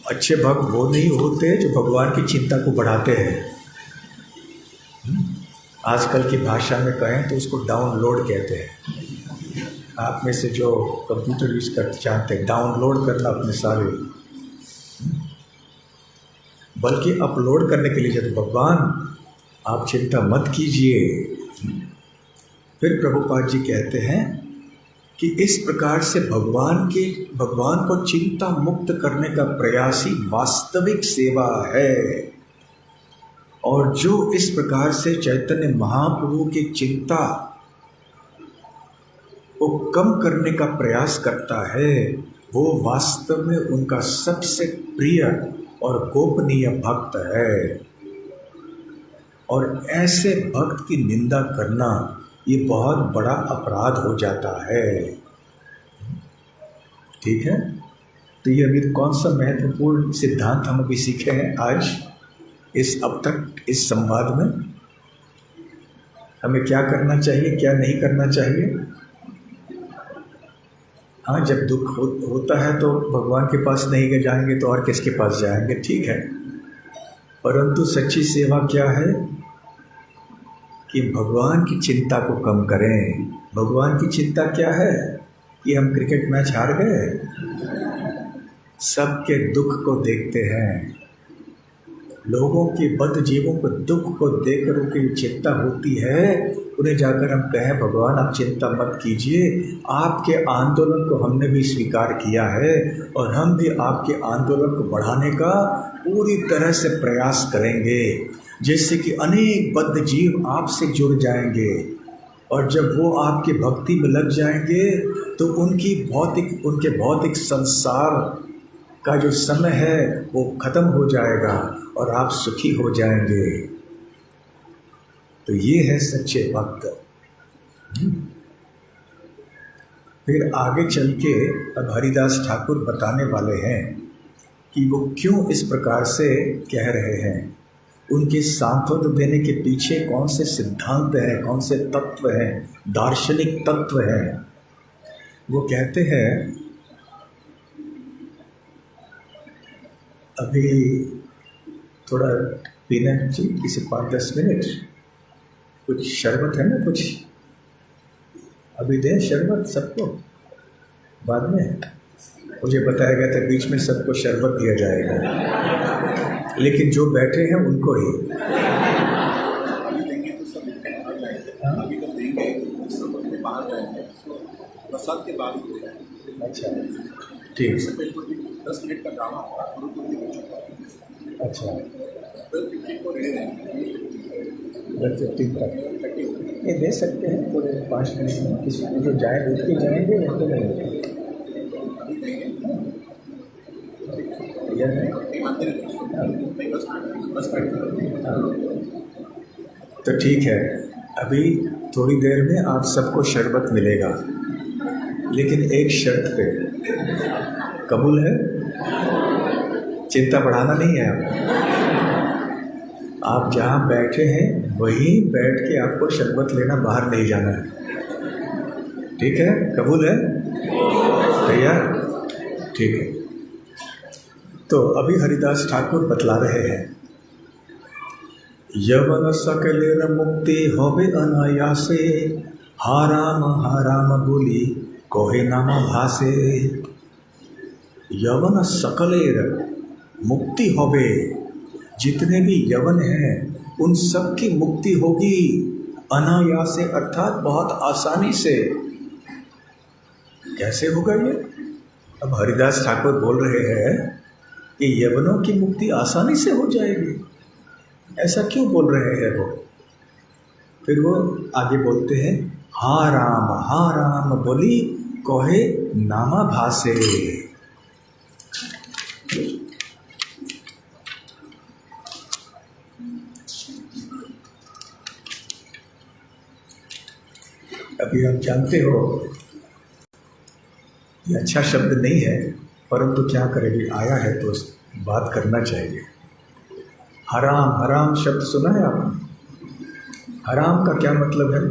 अच्छे भक्त वो नहीं होते जो भगवान की चिंता को बढ़ाते हैं। आजकल की भाषा में कहें तो उसको डाउनलोड कहते हैं। आप में से जो कंप्यूटर यूज करते जानते हैं, डाउनलोड करना अपने सारे, बल्कि अपलोड करने के लिए जब भगवान आप चिंता मत कीजिए। फिर प्रभुपाद जी कहते हैं कि इस प्रकार से भगवान को चिंता मुक्त करने का प्रयास ही वास्तविक सेवा है। और जो इस प्रकार से चैतन्य महाप्रभु की चिंता को कम करने का प्रयास करता है, वो वास्तव में उनका सबसे प्रिय और गोपनीय भक्त है। और ऐसे भक्त की निंदा करना ये बहुत बड़ा अपराध हो जाता है। ठीक है, तो ये अभी कौन सा महत्वपूर्ण सिद्धांत हम अभी सीखे हैं आज अब तक इस संवाद में? हमें क्या करना चाहिए, क्या नहीं करना चाहिए? हाँ, जब दुख होता है तो भगवान के पास नहीं जाएंगे तो और किसके पास जाएंगे? ठीक है, परंतु सच्ची सेवा क्या है कि भगवान की चिंता को कम करें। भगवान की चिंता क्या है कि हम क्रिकेट मैच हार गए, सबके दुख को देखते हैं, लोगों की बद्ध जीवों को दुख को देखकर उनकी चिंता होती है। उन्हें जाकर हम कहें भगवान आप चिंता मत कीजिए, आपके आंदोलन को हमने भी स्वीकार किया है और हम भी आपके आंदोलन को बढ़ाने का पूरी तरह से प्रयास करेंगे, जिससे कि अनेक बद्ध जीव आपसे जुड़ जाएंगे और जब वो आपकी भक्ति में लग जाएंगे तो उनके भौतिक संसार का जो समय है वो खत्म हो जाएगा और आप सुखी हो जाएंगे। तो ये है सच्चे भक्त। फिर आगे चल के अब हरिदास ठाकुर बताने वाले हैं कि वो क्यों इस प्रकार से कह रहे हैं, उनके सांत्वना देने के पीछे कौन से सिद्धांत हैं, कौन से तत्व हैं, दार्शनिक तत्व हैं। वो कहते हैं, अभी थोड़ा पीना चाहिए किसी 5-10 मिनट, कुछ शरबत है ना, कुछ अभी दें शरबत सबको, बाद में मुझे बताया गया था बीच में सबको शरबत दिया जाएगा, लेकिन जो बैठे हैं उनको ही। अच्छा ठीक, 10 मिनट का ड्रामा होगा। अच्छा 12:15 तक ये दे सकते हैं पूरे 5 मिनट में, किसी को जो जाए उठ के जाएंगे उनको नहीं तो ठीक है। अभी थोड़ी देर में आप सबको शरबत मिलेगा, लेकिन एक शर्त पे, कबूल है? चिंता बढ़ाना नहीं है आप जहाँ बैठे हैं वहीं बैठ के आपको शरबत लेना, बाहर नहीं जाना है, ठीक है? कबूल है? तैयार? ठीक है। तो अभी हरिदास ठाकुर बतला रहे हैं, यवन सकलेर मुक्ति होवे अनायासे, हाराम बोली कोहे नामा भासे। यवन सकलेर मुक्ति होवे, जितने भी यवन हैं उन सब की मुक्ति होगी अनायासे, अर्थात बहुत आसानी से। कैसे होगा ये? अब हरिदास ठाकुर बोल रहे हैं कि यवनों की मुक्ति आसानी से हो जाएगी, ऐसा क्यों बोल रहे हैं वो? फिर वो आगे बोलते हैं, हा राम बोली कोहे नामा भासे। अभी आप जानते हो ये अच्छा शब्द नहीं है, परंतु क्या करेंगे, आया है तो बात करना चाहिए। हराम शब्द सुना है आपने? हराम का क्या मतलब है?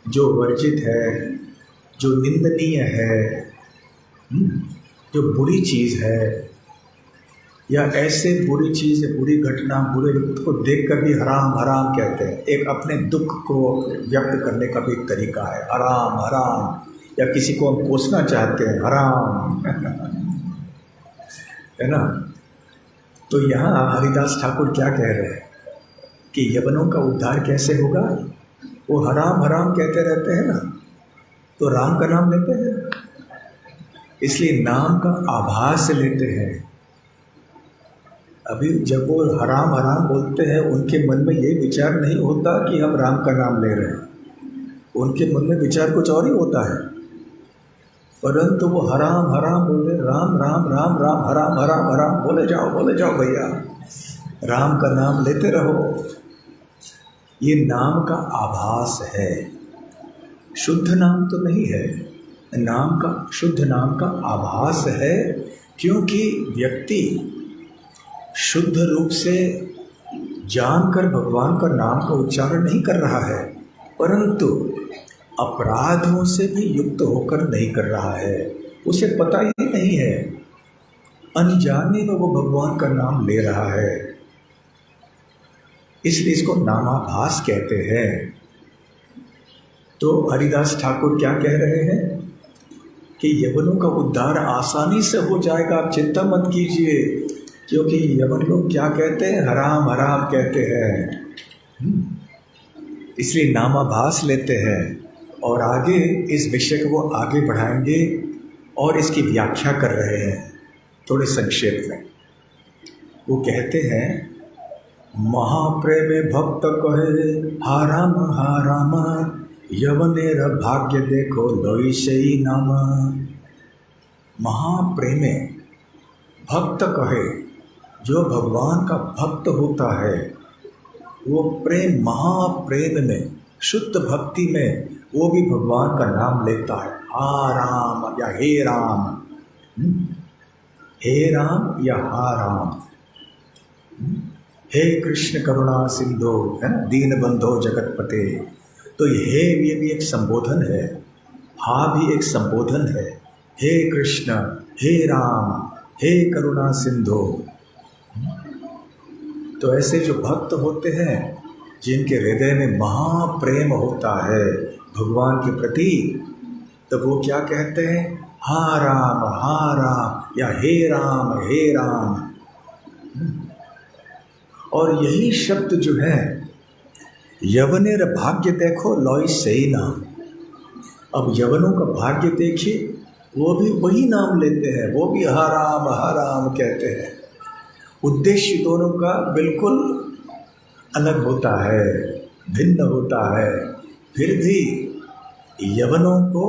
जो वर्जित है, जो निंदनीय है, जो बुरी चीज़ है, या ऐसे बुरी चीज़, बुरी घटना, बुरे को देख कर भी हराम कहते हैं। एक अपने दुख को व्यक्त करने का भी एक तरीका है, हराम, या किसी को हम कोसना चाहते हैं, हराम है ना। तो यहाँ हरिदास ठाकुर क्या कह रहे हैं कि यवनों का उद्धार कैसे होगा? वो हराम कहते रहते हैं ना, तो राम का नाम लेते हैं, इसलिए नाम का आभास लेते हैं। अभी जब वो हराम बोलते हैं, उनके मन में ये विचार नहीं होता कि हम राम का नाम ले रहे हैं, उनके मन में विचार कुछ और ही होता है। परंतु वो हराम बोले, राम हराम बोले जाओ भैया, राम का नाम लेते रहो। ये नाम का आभास है, शुद्ध नाम तो नहीं है, शुद्ध नाम का आभास है, क्योंकि व्यक्ति शुद्ध रूप से जानकर भगवान का नाम का उच्चारण नहीं कर रहा है, परंतु अपराधों से भी युक्त होकर नहीं कर रहा है, उसे पता ही नहीं है, अनजाने में वो भगवान का नाम ले रहा है, इसलिए इसको नामाभास कहते हैं। तो हरिदास ठाकुर क्या कह रहे हैं कि कि यवनों का उद्धार आसानी से हो जाएगा, आप चिंता मत कीजिए, क्योंकि यवन लोग क्या कहते हैं, हराम हराम कहते हैं, इसलिए नामाभास लेते हैं। और आगे इस विषय को वो आगे बढ़ाएंगे और इसकी व्याख्या कर रहे हैं थोड़े संक्षेप में। वो कहते हैं, महाप्रेमे भक्त कहे हा राम यवनेर भाग्य देखो लोई सही नाम। महाप्रेमे भक्त कहे, जो भगवान का भक्त होता है वो प्रेम, महाप्रेम में, शुद्ध भक्ति में वो भी भगवान का नाम लेता है। हा राम या हे राम, हे राम या हा राम, हे कृष्ण करुणा सिंधु, है ना, दीन बंधो जगतपते। तो ये भी एक संबोधन है, हा भी एक संबोधन है। हे कृष्ण, हे राम, हे करुणा सिंधु। तो ऐसे जो भक्त होते हैं जिनके हृदय में महाप्रेम होता है भगवान के प्रति, तो वो क्या कहते हैं, हा राम या हे राम। और यही शब्द जो है, यवनेर भाग्य देखो लॉय सही नाम। अब यवनों का भाग्य देखिए, वो भी वही नाम लेते हैं, वो भी हा राम कहते हैं। उद्देश्य दोनों का बिल्कुल अलग होता है, भिन्न होता है, फिर भी यवनों को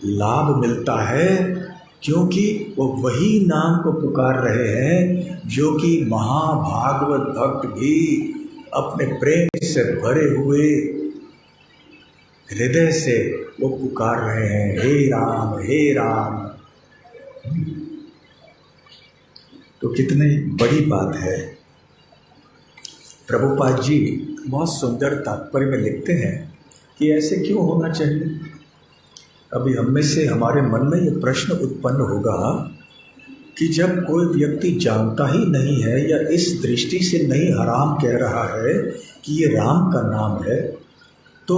लाभ मिलता है, क्योंकि वो वही नाम को पुकार रहे हैं जो कि महाभागवत भक्त भी अपने प्रेम से भरे हुए हृदय से वो पुकार रहे हैं, हे राम। तो कितनी बड़ी बात है। प्रभुपाद जी बहुत सुंदर तात्पर्य में लिखते हैं कि ऐसे क्यों होना चाहिए। अभी हम में से हमारे मन में ये प्रश्न उत्पन्न होगा कि जब कोई व्यक्ति जानता ही नहीं है या इस दृष्टि से नहीं हराम कह रहा है कि ये राम का नाम है, तो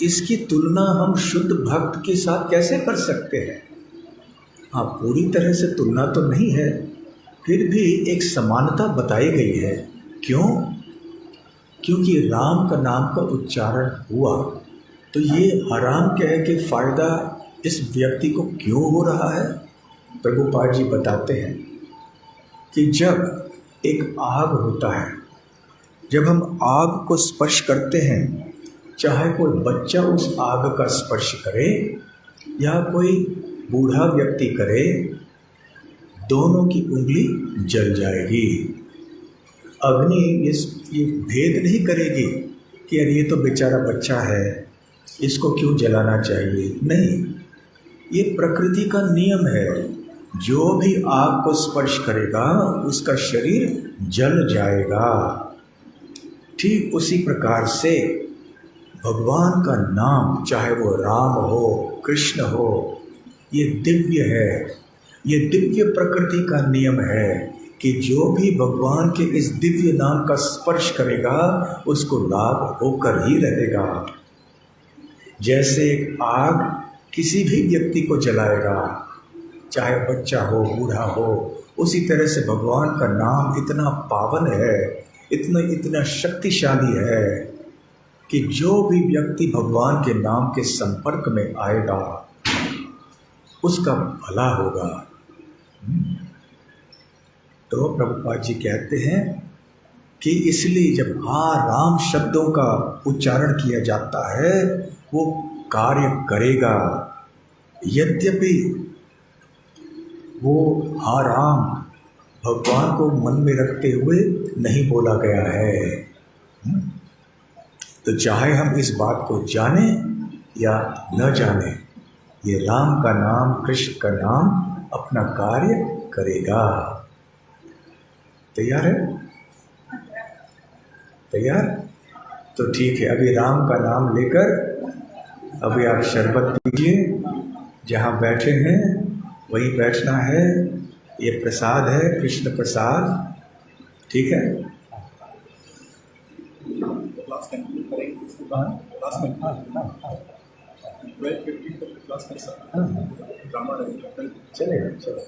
इसकी तुलना हम शुद्ध भक्त के साथ कैसे कर सकते हैं। हाँ, पूरी तरह से तुलना तो नहीं है, फिर भी एक समानता बताई गई है। क्यों? क्योंकि राम का नाम का उच्चारण हुआ, तो ये हराम कह के फायदा इस व्यक्ति को क्यों हो रहा है। प्रभुपाद जी बताते हैं कि जब एक आग होता है, जब हम आग को स्पर्श करते हैं, चाहे कोई बच्चा उस आग का स्पर्श करे या कोई बूढ़ा व्यक्ति करे, दोनों की उंगली जल जाएगी। अग्नि ये भेद नहीं करेगी कि अरे ये तो बेचारा बच्चा है, इसको क्यों जलाना चाहिए। नहीं, ये प्रकृति का नियम है, जो भी आग को स्पर्श करेगा उसका शरीर जल जाएगा। ठीक उसी प्रकार से भगवान का नाम, चाहे वो राम हो, कृष्ण हो, ये दिव्य है, ये दिव्य प्रकृति का नियम है कि जो भी भगवान के इस दिव्य नाम का स्पर्श करेगा उसको लाभ होकर ही रहेगा। जैसे एक आग किसी भी व्यक्ति को जलाएगा, चाहे बच्चा हो, बूढ़ा हो, उसी तरह से भगवान का नाम इतना पावन है, इतना शक्तिशाली है कि जो भी व्यक्ति भगवान के नाम के संपर्क में आएगा उसका भला होगा। तो प्रभुपाद जी कहते हैं कि इसलिए जब राम शब्दों का उच्चारण किया जाता है वो कार्य करेगा, यद्यपि वो राम भगवान को मन में रखते हुए नहीं बोला गया है। तो चाहे हम इस बात को जाने या न जाने, ये राम का नाम, कृष्ण का नाम अपना कार्य करेगा। तैयार है? तैयार? तो ठीक है, अभी राम का नाम लेकर अभी आप शरबत पीजिए, जहाँ बैठे हैं वहीं बैठना है। ये प्रसाद है, कृष्ण प्रसाद, ठीक है। क्लास कंटिन्यू करेंगे इसके बाद। 12:15 तक क्लास कर सकते हाँ, हैं, ड्रामा रहेगा कल। चलेगा चलो,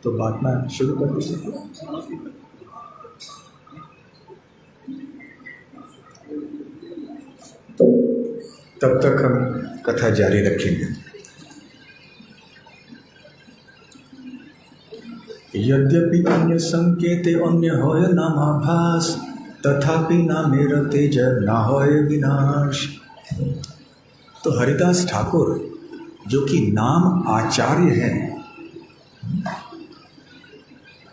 तो बांटना शुरू कर दीजिए। तब तक हम कथा जारी रखेंगे। यद्यपि अन्य संकेते अन्य होय नामाभास, तथापि नामे तेज ना होय विनाश। तो हरिदास ठाकुर जो कि नाम आचार्य हैं,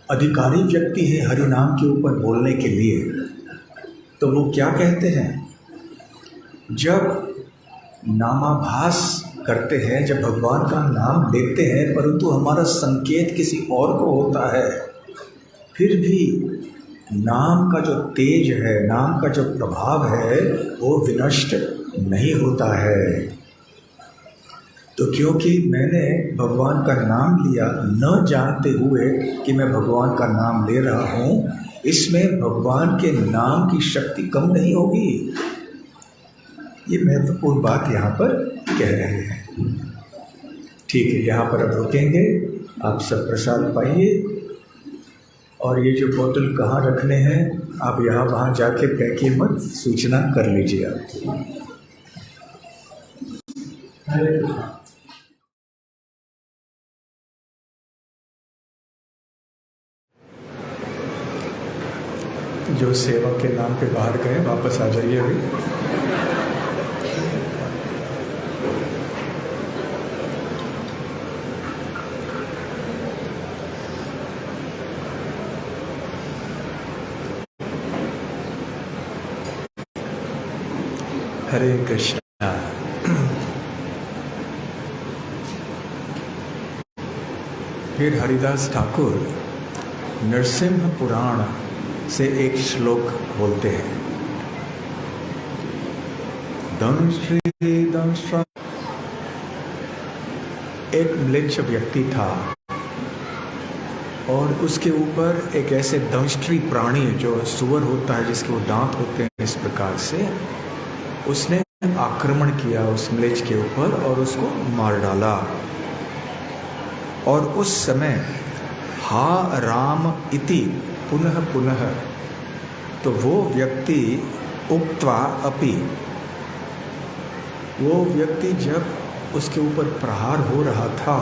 अधिकारी व्यक्ति है हरि नाम के ऊपर बोलने के लिए, तो वो क्या कहते हैं, जब नामाभास करते हैं, जब भगवान का नाम लेते हैं परंतु हमारा संकेत किसी और को होता है, फिर भी नाम का जो तेज है, नाम का जो प्रभाव है वो विनष्ट नहीं होता है। तो क्योंकि मैंने भगवान का नाम लिया न जानते हुए कि मैं भगवान का नाम ले रहा हूँ, इसमें भगवान के नाम की शक्ति कम नहीं होगी। ये महत्वपूर्ण बात यहाँ पर कह रहे हैं। ठीक है, यहाँ पर अब रुकेंगे। आप सब प्रसाद पाइए, और ये जो बोतल कहाँ रखने हैं आप यहाँ वहाँ जाके फेंकिए मत, सूचना कर लीजिए आप। जो सेवा के नाम पे बाहर गए वापस आ जाइए अभी। हरे कृष्णा। फिर हरिदास ठाकुर नरसिंह पुराण से एक श्लोक बोलते हैं। एक म्लेच्छ व्यक्ति था और उसके ऊपर एक ऐसे दंष्ट्री प्राणी जो सुअर होता है जिसके वो दांत होते हैं, इस प्रकार से उसने आक्रमण किया उस म्लेच्छ के ऊपर और उसको मार डाला। और उस समय हा राम इति पुनः पुनः, तो वो व्यक्ति उक्त्वा अपि, वो व्यक्ति जब उसके ऊपर प्रहार हो रहा था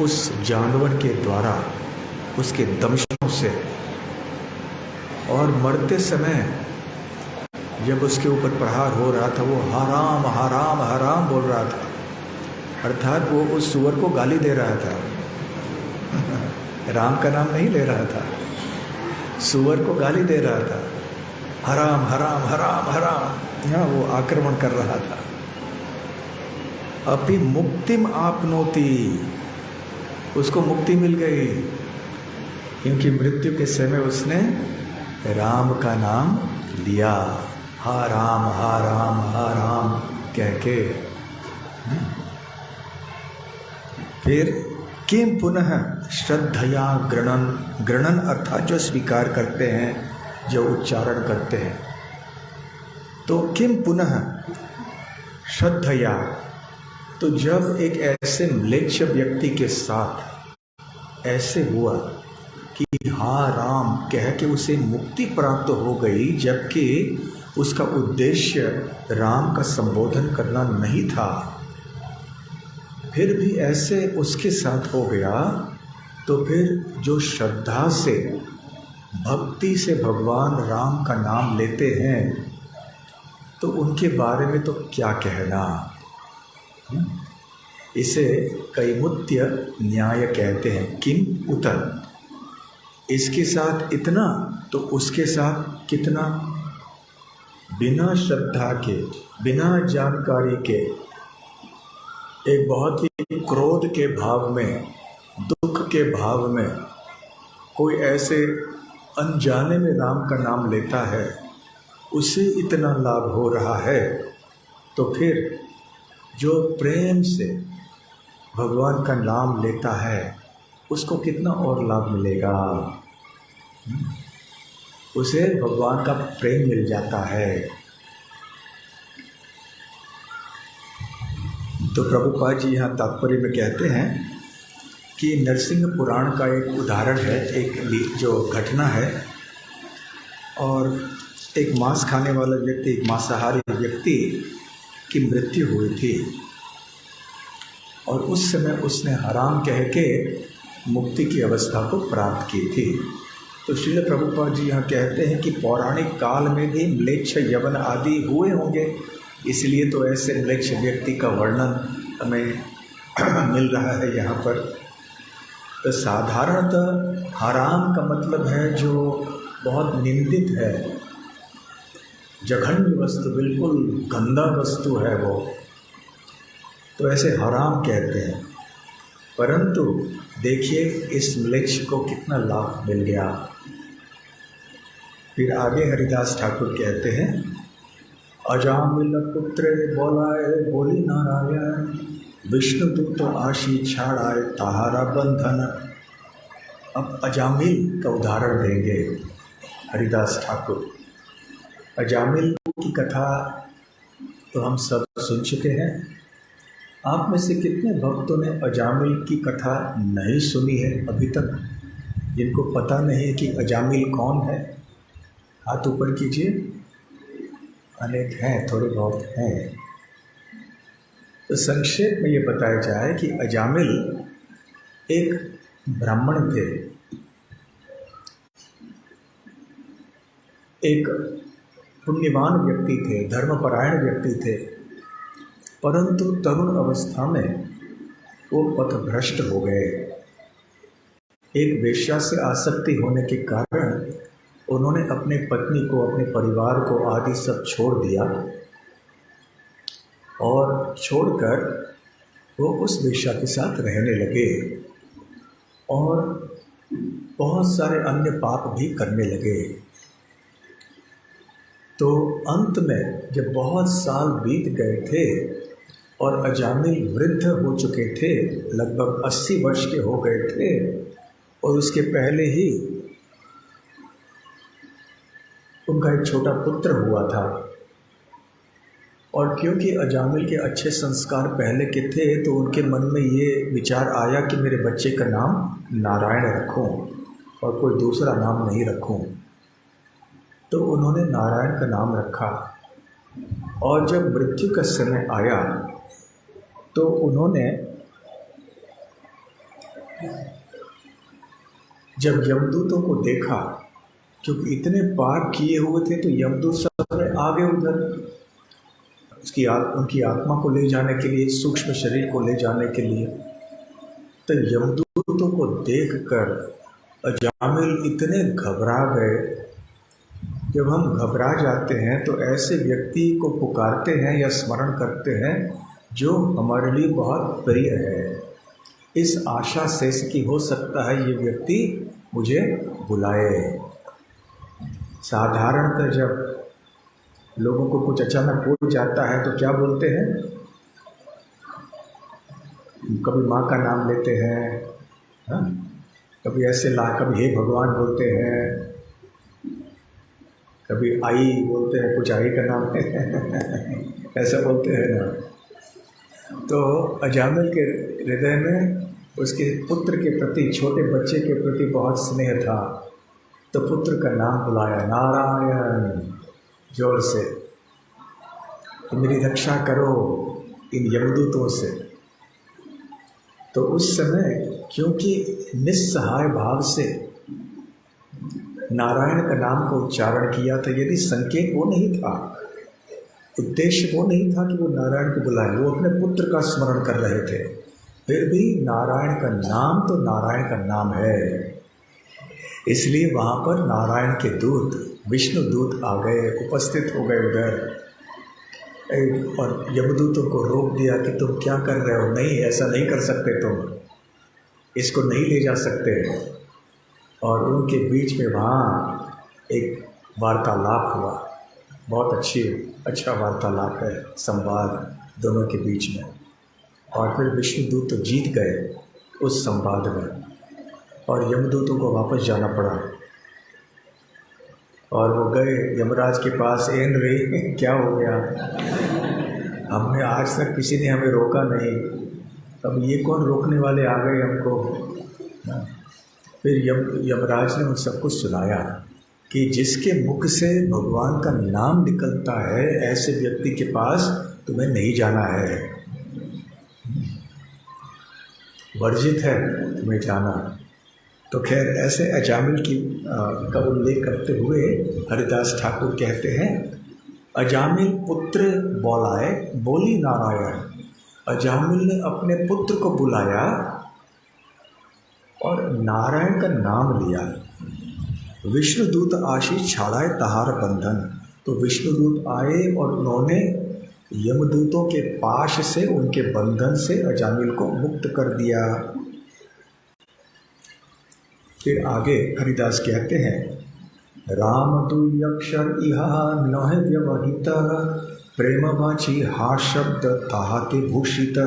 उस जानवर के द्वारा, उसके दंशों से, और मरते समय जब उसके ऊपर प्रहार हो रहा था वो हराम हराम हराम बोल रहा था, अर्थात वो उस सुअर को गाली दे रहा था। राम का नाम नहीं ले रहा था, सुअर को गाली दे रहा था, हराम हराम हराम हराम, यहाँ वो आक्रमण कर रहा था। अपि मुक्तिम आपनोति, उसको मुक्ति मिल गई क्योंकि मृत्यु के समय उसने राम का नाम लिया, हा राम हा राम हा राम कह के। फिर किम पुनः श्रद्धया गृणन, गृणन अर्थात जो स्वीकार करते हैं, जो उच्चारण करते हैं, तो किम पुनः श्रद्धया, तो जब एक ऐसे म्लेच्छ व्यक्ति के साथ ऐसे हुआ कि हा राम कह के उसे मुक्ति प्राप्त हो गई, जबकि उसका उद्देश्य राम का संबोधन करना नहीं था, फिर भी ऐसे उसके साथ हो गया, तो फिर जो श्रद्धा से भक्ति से भगवान राम का नाम लेते हैं तो उनके बारे में तो क्या कहना। इसे कैमुत्य न्याय कहते हैं। किम उतर, इसके साथ इतना तो उसके साथ कितना। बिना श्रद्धा के, बिना जानकारी के, एक बहुत ही क्रोध के भाव में, दुख के भाव में कोई ऐसे अनजाने में राम का नाम लेता है, उसे इतना लाभ हो रहा है, तो फिर जो प्रेम से भगवान का नाम लेता है उसको कितना और लाभ मिलेगा। उसे भगवान का प्रेम मिल जाता है। तो प्रभुपाद जी यहाँ तात्पर्य में कहते हैं कि नरसिंह पुराण का एक उदाहरण है, एक जो घटना है। और एक मांस खाने वाला व्यक्ति, एक मांसाहारी व्यक्ति की मृत्यु हुई थी और उस समय उसने हराम कह के मुक्ति की अवस्था को प्राप्त की थी। तो श्रील प्रभुपाद जी यहाँ कहते हैं कि पौराणिक काल में भी म्लेच्छ यवन आदि हुए होंगे, इसलिए तो ऐसे म्लेच्छ व्यक्ति का वर्णन हमें मिल रहा है यहाँ पर। तो साधारणतः हराम का मतलब है जो बहुत निंदित है, जघन्य वस्तु, बिल्कुल गंदा वस्तु है वो, तो ऐसे हराम कहते हैं। परंतु देखिए इस म्लेच्छ को कितना लाभ मिल गया। फिर आगे हरिदास ठाकुर कहते हैं, अजामिल पुत्र बोलाए बोली नारायण, विष्णुदूत आशी छाड़ाए ताहारा बंधन। अब अजामिल का उदाहरण देंगे हरिदास ठाकुर। अजामिल की कथा तो हम सब सुन चुके हैं। आप में से कितने भक्तों ने अजामिल की कथा नहीं सुनी है अभी तक, जिनको पता नहीं है कि अजामिल कौन है? हाथ ऊपर कीजिए। अनेक हैं, थोड़े बहुत हैं। तो संक्षेप में ये बताया जाए कि अजामिल एक ब्राह्मण थे, एक पुण्यवान व्यक्ति थे, धर्मपरायण व्यक्ति थे, परंतु तरुण अवस्था में वो पथभ्रष्ट हो गए। एक वेश्या से आसक्ति होने के कारण उन्होंने अपने पत्नी को, अपने परिवार को आदि सब छोड़ दिया और छोड़कर वो उस वेश्या के साथ रहने लगे और बहुत सारे अन्य पाप भी करने लगे। तो अंत में जब बहुत साल बीत गए थे और अजामिल वृद्ध हो चुके थे, लगभग 80 वर्ष के हो गए थे, और उसके पहले ही उनका एक छोटा पुत्र हुआ था। और क्योंकि अजामिल के अच्छे संस्कार पहले के थे तो उनके मन में ये विचार आया कि मेरे बच्चे का नाम नारायण रखूं और कोई दूसरा नाम नहीं रखूं। तो उन्होंने नारायण का नाम रखा। और जब मृत्यु का समय आया तो उन्होंने जब यमदूतों को देखा, क्योंकि इतने पाप किए हुए थे तो यमदूत सब आ गए उधर उनकी आत्मा को ले जाने के लिए, सूक्ष्म शरीर को ले जाने के लिए। तो यमदूतों को देखकर अजामिल इतने घबरा गए। जब हम घबरा जाते हैं तो ऐसे व्यक्ति को पुकारते हैं या स्मरण करते हैं जो हमारे लिए बहुत प्रिय है, इस आशा से कि हो सकता है ये व्यक्ति मुझे बुलाए। साधारणतः जब लोगों को कुछ अचानक हो जाता है तो क्या बोलते हैं? कभी माँ का नाम लेते हैं, हाँ? कभी ऐसे कभी हे भगवान बोलते हैं, कभी आई बोलते हैं, कुछ आई का नाम है ऐसा बोलते हैं ना। तो अजामिल के हृदय में उसके पुत्र के प्रति, छोटे बच्चे के प्रति बहुत स्नेह था। तो पुत्र का नाम बुलाया, नारायण, जोर से, तो मेरी रक्षा करो इन यमदूतों से। तो उस समय क्योंकि निस्सहाय भाव से नारायण का नाम का उच्चारण किया था, यदि संकेत वो नहीं था, उद्देश्य वो नहीं था कि वो नारायण को बुलाए, वो अपने पुत्र का स्मरण कर रहे थे, फिर भी नारायण का नाम तो नारायण का नाम है। इसलिए वहाँ पर नारायण के दूत, विष्णु दूत आ गए, उपस्थित हो गए उधर, और यमदूतों को रोक दिया कि तुम क्या कर रहे हो, नहीं ऐसा नहीं कर सकते, तुम इसको नहीं ले जा सकते। और उनके बीच में वहाँ एक वार्तालाप हुआ, बहुत अच्छा वार्तालाप है, संवाद दोनों के बीच में। और फिर विष्णुदूत तो जीत गए उस संवाद में और यमदूतों को वापस जाना पड़ा। और वो गए यमराज के पास, एन रे क्या हो गया, हमने आज तक किसी ने हमें रोका नहीं, अब ये कौन रोकने वाले आ गए हमको। फिर यमराज ने उन सबको सुनाया कि जिसके मुख से भगवान का नाम निकलता है ऐसे व्यक्ति के पास तुम्हें नहीं जाना है, वर्जित है तुम्हें जाना। तो खैर ऐसे अजामिल की का उल्लेख करते हुए हरिदास ठाकुर कहते हैं, अजामिल पुत्र बोलाए बोली नारायण। अजामिल ने अपने पुत्र को बुलाया और नारायण का नाम लिया। विष्णुदूत आशीष छाड़ाए तहार बंधन। तो विष्णुदूत आए और उन्होंने यमदूतों के पाश से, उनके बंधन से अजामिल को मुक्त कर दिया। फिर आगे हरिदास कहते हैं, राम दुई अक्षर इहा नह व्यवहित, प्रेम वाची हा शब्द ताहाते भूषित।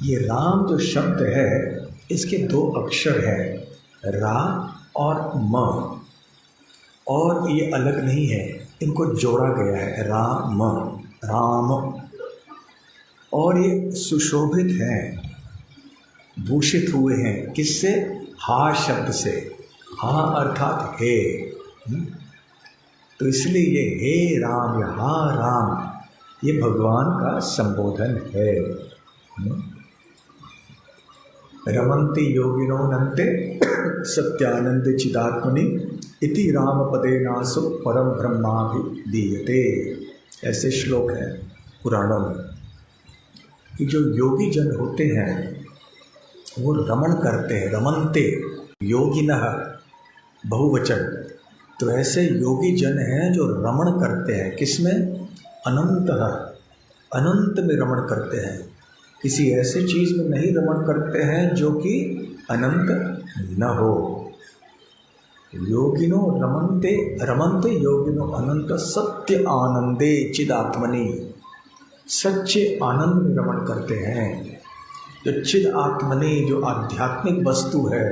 ये राम जो शब्द है इसके दो अक्षर हैं, रा और म, और ये अलग नहीं है, इनको जोड़ा गया है, राम राम। और ये सुशोभित हैं, भूषित हुए हैं, किससे? हा शब्द से। हा अर्थात हे। तो इसलिए ये हे राम या हा राम ये भगवान का संबोधन है। रमन्ति योगिनो नन्ते सत्यानंद चिदात्मनि इति राम पदे नासो परम ब्रह्माभिधीयते। ऐसे श्लोक हैं पुराणों में कि जो योगी जन होते हैं वो रमण करते हैं, रमन्ते योगिनः बहुवचन। तो ऐसे योगी जन हैं जो रमण करते हैं, किसमें? अनंतः, अनंत में रमण करते हैं, किसी ऐसे चीज़ में नहीं रमण करते हैं जो कि अनंत न हो। योगिनो रमन्ते रमन्ते योगिनो अनंत सत्य आनंदे चिदात्मनि। सच्चे आनंद में रमण करते हैं। जो चिद आत्मनि, जो आध्यात्मिक वस्तु है,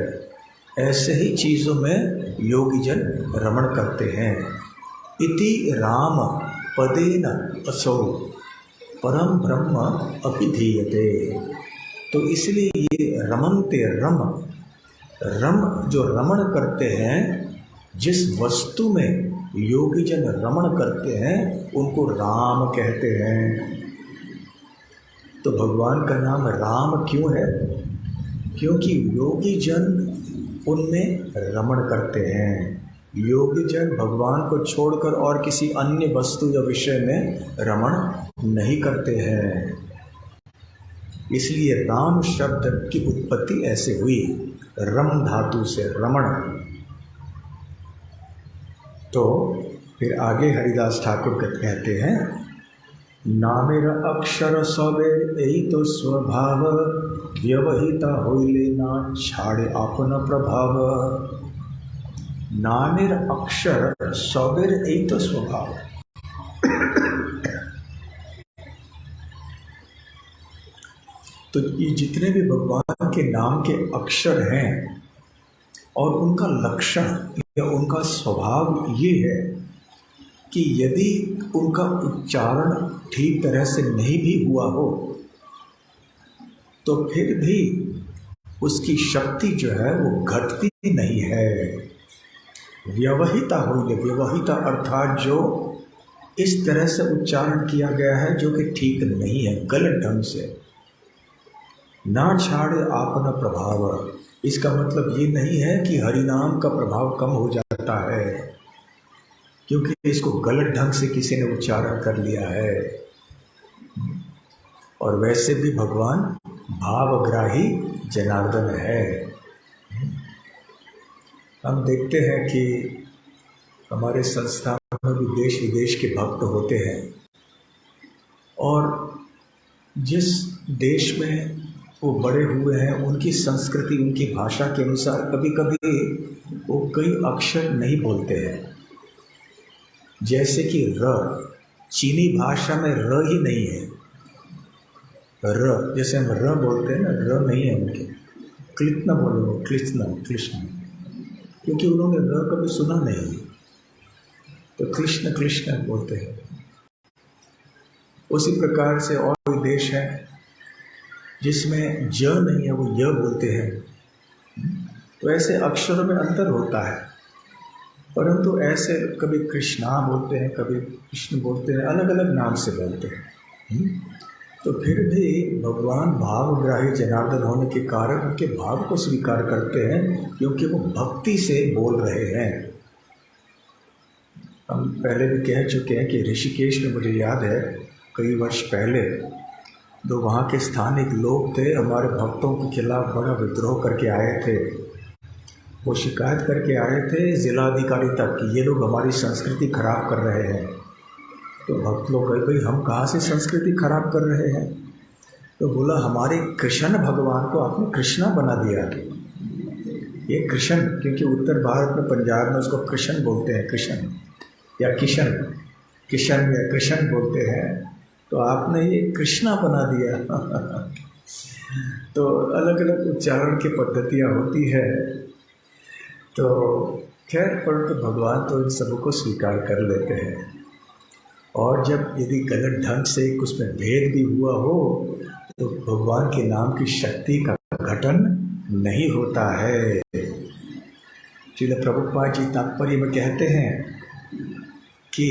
ऐसे ही चीज़ों में योगी जन रमण करते हैं। इति राम पदेन असौ परम ब्रह्म अभिधीयते। तो इसलिए ये रमन्ते, रम जो रमण करते हैं, जिस वस्तु में योगी जन रमण करते हैं उनको राम कहते हैं। तो भगवान का नाम राम क्यों है? क्योंकि योगी जन उनमें रमण करते हैं। योगी जन भगवान को छोड़कर और किसी अन्य वस्तु या विषय में रमण नहीं करते हैं। इसलिए राम शब्द की उत्पत्ति ऐसे हुई, रम धातु से, रमण। तो फिर आगे हरिदास ठाकुर कहते हैं, नामेर अक्षर सबे यही तो स्वभाव, व्यवहिता होइले ना छाड़े आपन प्रभाव। नामेर अक्षर सबेर यही तो स्वभाव। तो ये जितने भी भगवान के नाम के अक्षर हैं और उनका लक्षण या उनका स्वभाव ये है कि यदि उनका उच्चारण ठीक तरह से नहीं भी हुआ हो तो फिर भी उसकी शक्ति जो है वो घटती नहीं है। व्यवहिता होइले, व्यवहिता अर्थात जो इस तरह से उच्चारण किया गया है जो कि ठीक नहीं है, गलत ढंग से। ना छाड़े आपना प्रभाव, इसका मतलब ये नहीं है कि हरिनाम का प्रभाव कम हो जाता है क्योंकि इसको गलत ढंग से किसी ने उच्चारण कर लिया है। और वैसे भी भगवान भावग्राही जनार्दन है। हम देखते हैं कि हमारे संस्थान में भी देश विदेश के भक्त होते हैं और जिस देश में वो बड़े हुए हैं उनकी संस्कृति, उनकी भाषा के अनुसार कभी कभी वो कई अक्षर नहीं बोलते हैं। जैसे कि र, चीनी भाषा में र ही नहीं है। र जैसे हम र बोलते हैं ना, र नहीं है उनके। कृष्ण बोलो, कृष्ण, क्योंकि उन्होंने र कभी सुना नहीं, तो कृष्ण कृष्ण बोलते हैं। उसी प्रकार से और कोई देश है जिसमें ज नहीं है, वो य बोलते हैं। तो ऐसे अक्षरों में अंतर होता है, परंतु ऐसे कभी कृष्णा बोलते हैं, कभी कृष्ण बोलते हैं, अलग अलग नाम से बोलते हैं। तो फिर भी भगवान भावग्राही जनार्दन होने के कारण उनके भाव को स्वीकार करते हैं, क्योंकि वो भक्ति से बोल रहे हैं। हम पहले भी कह चुके हैं कि ऋषिकेश में, मुझे याद है कई वर्ष पहले, तो वहाँ के स्थानिक लोग थे, हमारे भक्तों के खिलाफ बड़ा विद्रोह करके आए थे। वो शिकायत करके आए थे जिलाधिकारी तक कि ये लोग हमारी संस्कृति खराब कर रहे हैं। तो भक्त लोग कहे, भाई हम कहाँ से संस्कृति खराब कर रहे हैं? तो बोला, हमारे कृष्ण भगवान को आपने कृष्णा बना दिया। ये कृष्ण, क्योंकि उत्तर भारत में, पंजाब में उसको कृष्ण बोलते हैं, कृष्ण या किशन, किशन या कृष्ण बोलते हैं, तो आपने ये कृष्णा बना दिया। तो अलग अलग उच्चारण की पद्धतियाँ होती है। तो खैर, परंतु भगवान तो इन सबको स्वीकार कर लेते हैं। और जब यदि गलत ढंग से उसमें भेद भी हुआ हो, तो भगवान के नाम की शक्ति का घटन नहीं होता है। श्रील प्रभुपाद जी तात्पर्य में कहते हैं कि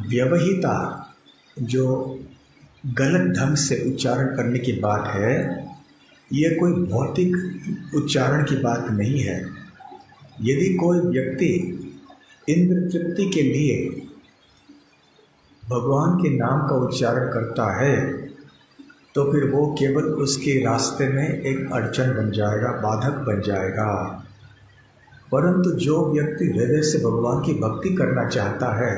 व्यवहिता, जो गलत ढंग से उच्चारण करने की बात है, ये कोई भौतिक उच्चारण की बात नहीं है। यदि कोई व्यक्ति इंद्र तृप्ति के लिए भगवान के नाम का उच्चारण करता है, तो फिर वो केवल उसके रास्ते में एक अड़चन बन जाएगा, बाधक बन जाएगा। परंतु जो व्यक्ति हृदय से भगवान की भक्ति करना चाहता है,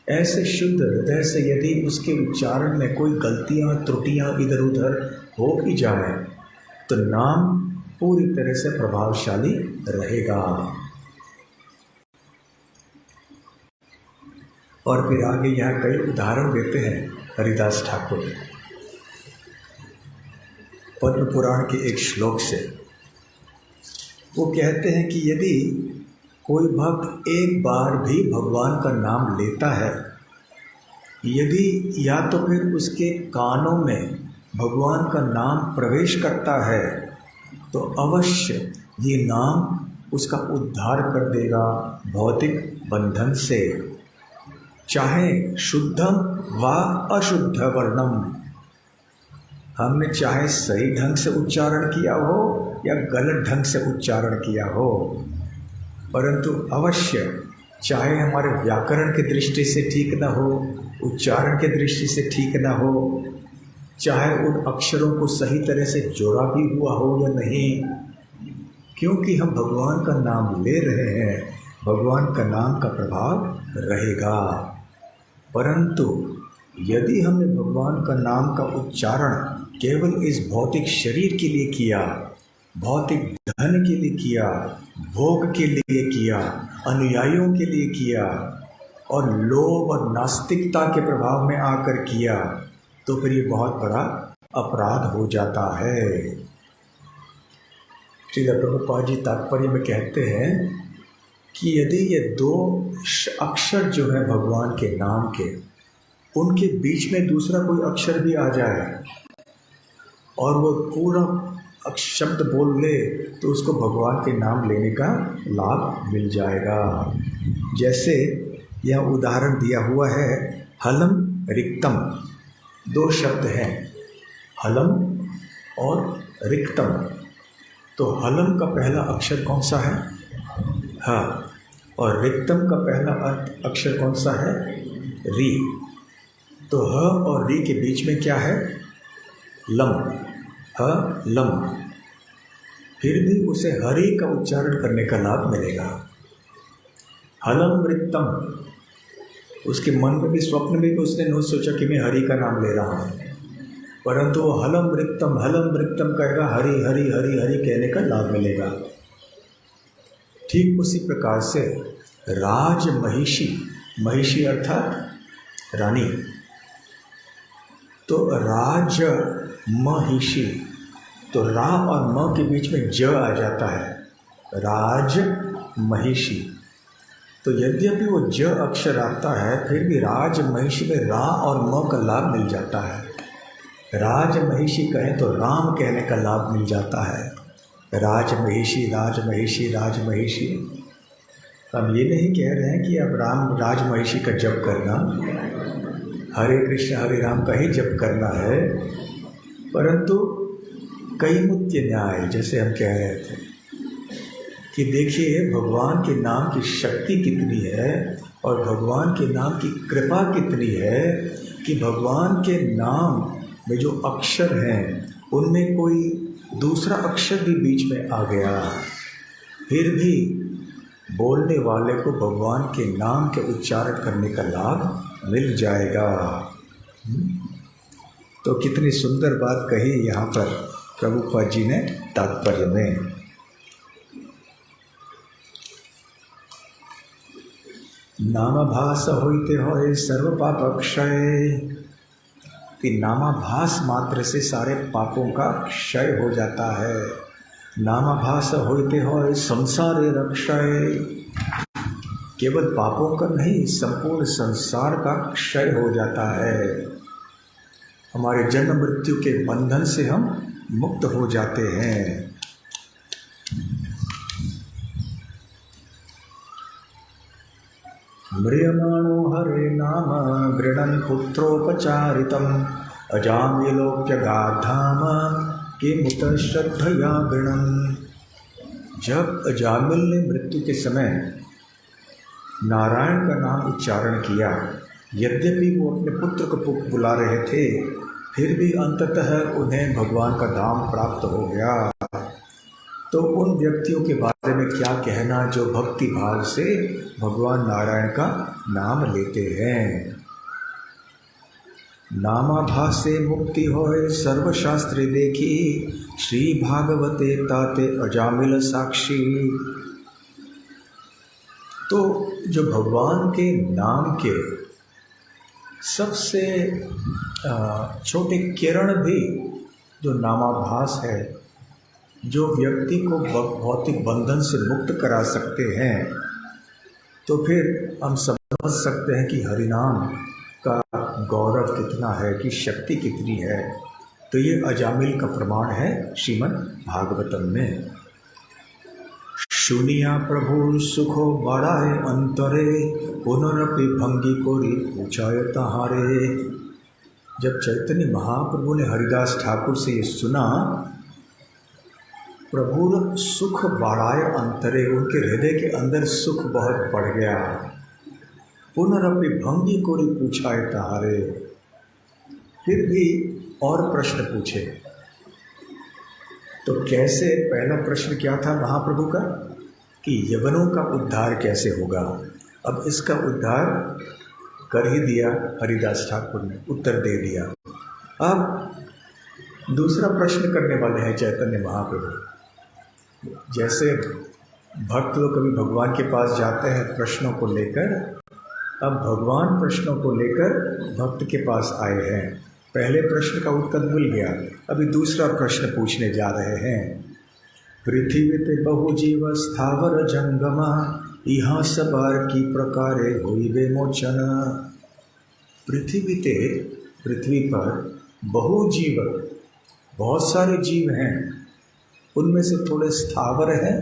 ऐसे शुद्ध हृदय से यदि उसके उच्चारण में कोई गलतियाँ, त्रुटियाँ इधर उधर हो भी जाए, तो नाम पूरी तरह से प्रभावशाली रहेगा। और फिर आगे यहाँ कई उदाहरण देते हैं हरिदास ठाकुर पद्म पुराण के एक श्लोक से। वो कहते हैं कि यदि कोई भक्त एक बार भी भगवान का नाम लेता है, यदि या तो फिर उसके कानों में भगवान का नाम प्रवेश करता है, तो अवश्य ये नाम उसका उद्धार कर देगा भौतिक बंधन से, चाहे शुद्धम व अशुद्ध वर्णम। हमने चाहे सही ढंग से उच्चारण किया हो या गलत ढंग से उच्चारण किया हो, परंतु अवश्य, चाहे हमारे व्याकरण की दृष्टि से ठीक न हो, उच्चारण की दृष्टि से ठीक न हो, चाहे उन अक्षरों को सही तरह से जोड़ा भी हुआ हो या नहीं, क्योंकि हम भगवान का नाम ले रहे हैं, भगवान का नाम का प्रभाव रहेगा। परंतु यदि हमने भगवान का नाम का उच्चारण केवल इस भौतिक शरीर के लिए किया, भौतिक धन के लिए किया, भोग के लिए किया, अनुयायियों के लिए किया, और लोभ और नास्तिकता के प्रभाव में आकर किया, तो फिर ये बहुत बड़ा अपराध हो जाता है। श्रील प्रभुपाद जी तात्पर्य में कहते हैं कि यदि ये दो अक्षर जो है भगवान के नाम के, उनके बीच में दूसरा कोई अक्षर भी आ जाए और वो पूरा शब्द बोल ले, तो उसको भगवान के नाम लेने का लाभ मिल जाएगा। जैसे यह उदाहरण दिया हुआ है, हलम रिक्तम, दो शब्द हैं, हलम और रिक्तम। तो हलम का पहला अक्षर कौन सा है? हा। और रिक्तम का पहला अक्षर कौन सा है? री। तो ह और री के बीच में क्या है? लम। ह लम। फिर भी उसे हरि का उच्चारण करने का लाभ मिलेगा। हलम रिक्तम, उसके मन में भी, स्वप्न में भी उसने नहीं सोचा कि मैं हरि का नाम ले रहा हूँ, परंतु वो हलम रिक्तम कहेगा, हरि हरि हरि हरि कहने का लाभ मिलेगा। ठीक उसी प्रकार से राज महिषी, महिषी अर्थात रानी, तो राज महिषी, तो रा और म के बीच में ज आ जाता है, राज महिषी। तो यद्यपि वो ज अक्षर आता है, फिर भी राज महिषी में रा और म का लाभ मिल जाता है। राज महिषी कहें तो राम कहने का लाभ मिल जाता है। राज महिषी, राज महिषी, राज महिषी। हम ये नहीं कह रहे हैं कि अब राम राज महिषी का जप करना, हरे कृष्ण हरे राम का ही जप करना है, परंतु कैमुत्य न्याय जैसे हम कह रहे थे कि देखिए भगवान के नाम की शक्ति कितनी है और भगवान के नाम की कृपा कितनी है कि भगवान के नाम में जो अक्षर हैं उनमें कोई दूसरा अक्षर भी बीच में आ गया, फिर भी बोलने वाले को भगवान के नाम के उच्चारण करने का लाभ मिल जाएगा। तो कितनी सुंदर बात कही यहाँ पर प्रभुपाद जी ने तात्पर्य में। नामाभास होते होए सर्व पाप क्षय, कि नामाभास मात्र से सारे पापों का क्षय हो जाता है। नामाभास होते होए संसारे रक्षय, केवल पापों का नहीं संपूर्ण संसार का क्षय हो जाता है। हमारे जन्म मृत्यु के बंधन से हम मुक्त हो जाते हैं। म्रियमाणो हरे नाम गृणन् पुत्रोपचारितम्, अजामिलोक्यगाधाम किमुत श्रद्धया गृणन्। जब अजामिल ने मृत्यु के समय नारायण का नाम उच्चारण किया, यद्यपि वो अपने पुत्र को बुला रहे थे, फिर भी अंततः उन्हें भगवान का धाम प्राप्त हो गया। तो उन व्यक्तियों के बारे में क्या कहना जो भक्ति भाव से भगवान नारायण का नाम लेते हैं। नामाभासे मुक्ति होए सर्वशास्त्रे देखी, श्री भागवते ताते अजामिल साक्षी। तो जो भगवान के नाम के सबसे छोटे किरण भी जो नामाभास है, जो व्यक्ति को भौतिक बंधन से मुक्त करा सकते हैं, तो फिर हम समझ सकते हैं कि हरिनाम का गौरव कितना है, कि शक्ति कितनी है। तो ये अजामिल का प्रमाण है श्रीमद् भागवतम में। सुनिया प्रभु सुखो बढ़ाए अंतरे, पुनरपि भंगी कोरी पूछाए तहारे। जब चैतन्य महाप्रभु ने हरिदास ठाकुर से ये सुना, प्रभु सुख बढ़ाए अंतरे, उनके हृदय के अंदर सुख बहुत बढ़ गया। पुनरपि भंगी कोरी पूछाए तहारे, फिर भी और प्रश्न पूछे। तो कैसे, पहला प्रश्न क्या था महाप्रभु का कि यवनों का उद्धार कैसे होगा। अब इसका उद्धार कर ही दिया हरिदास ठाकुर ने, उत्तर दे दिया। अब दूसरा प्रश्न करने वाले हैं चैतन्य महाप्रभु। जैसे भक्त लोग कभी भगवान के पास जाते हैं प्रश्नों को लेकर, अब भगवान प्रश्नों को लेकर भक्त के पास आए हैं। पहले प्रश्न का उत्तर मिल गया, अभी दूसरा प्रश्न पूछने जा रहे हैं। पृथ्वी ते बहु जीव स्थावर जंगमा, यहाँ सबार की प्रकारे होइबे मोचन। पृथ्वी पर बहु जीव, बहुत सारे जीव हैं, उनमें से थोड़े स्थावर हैं,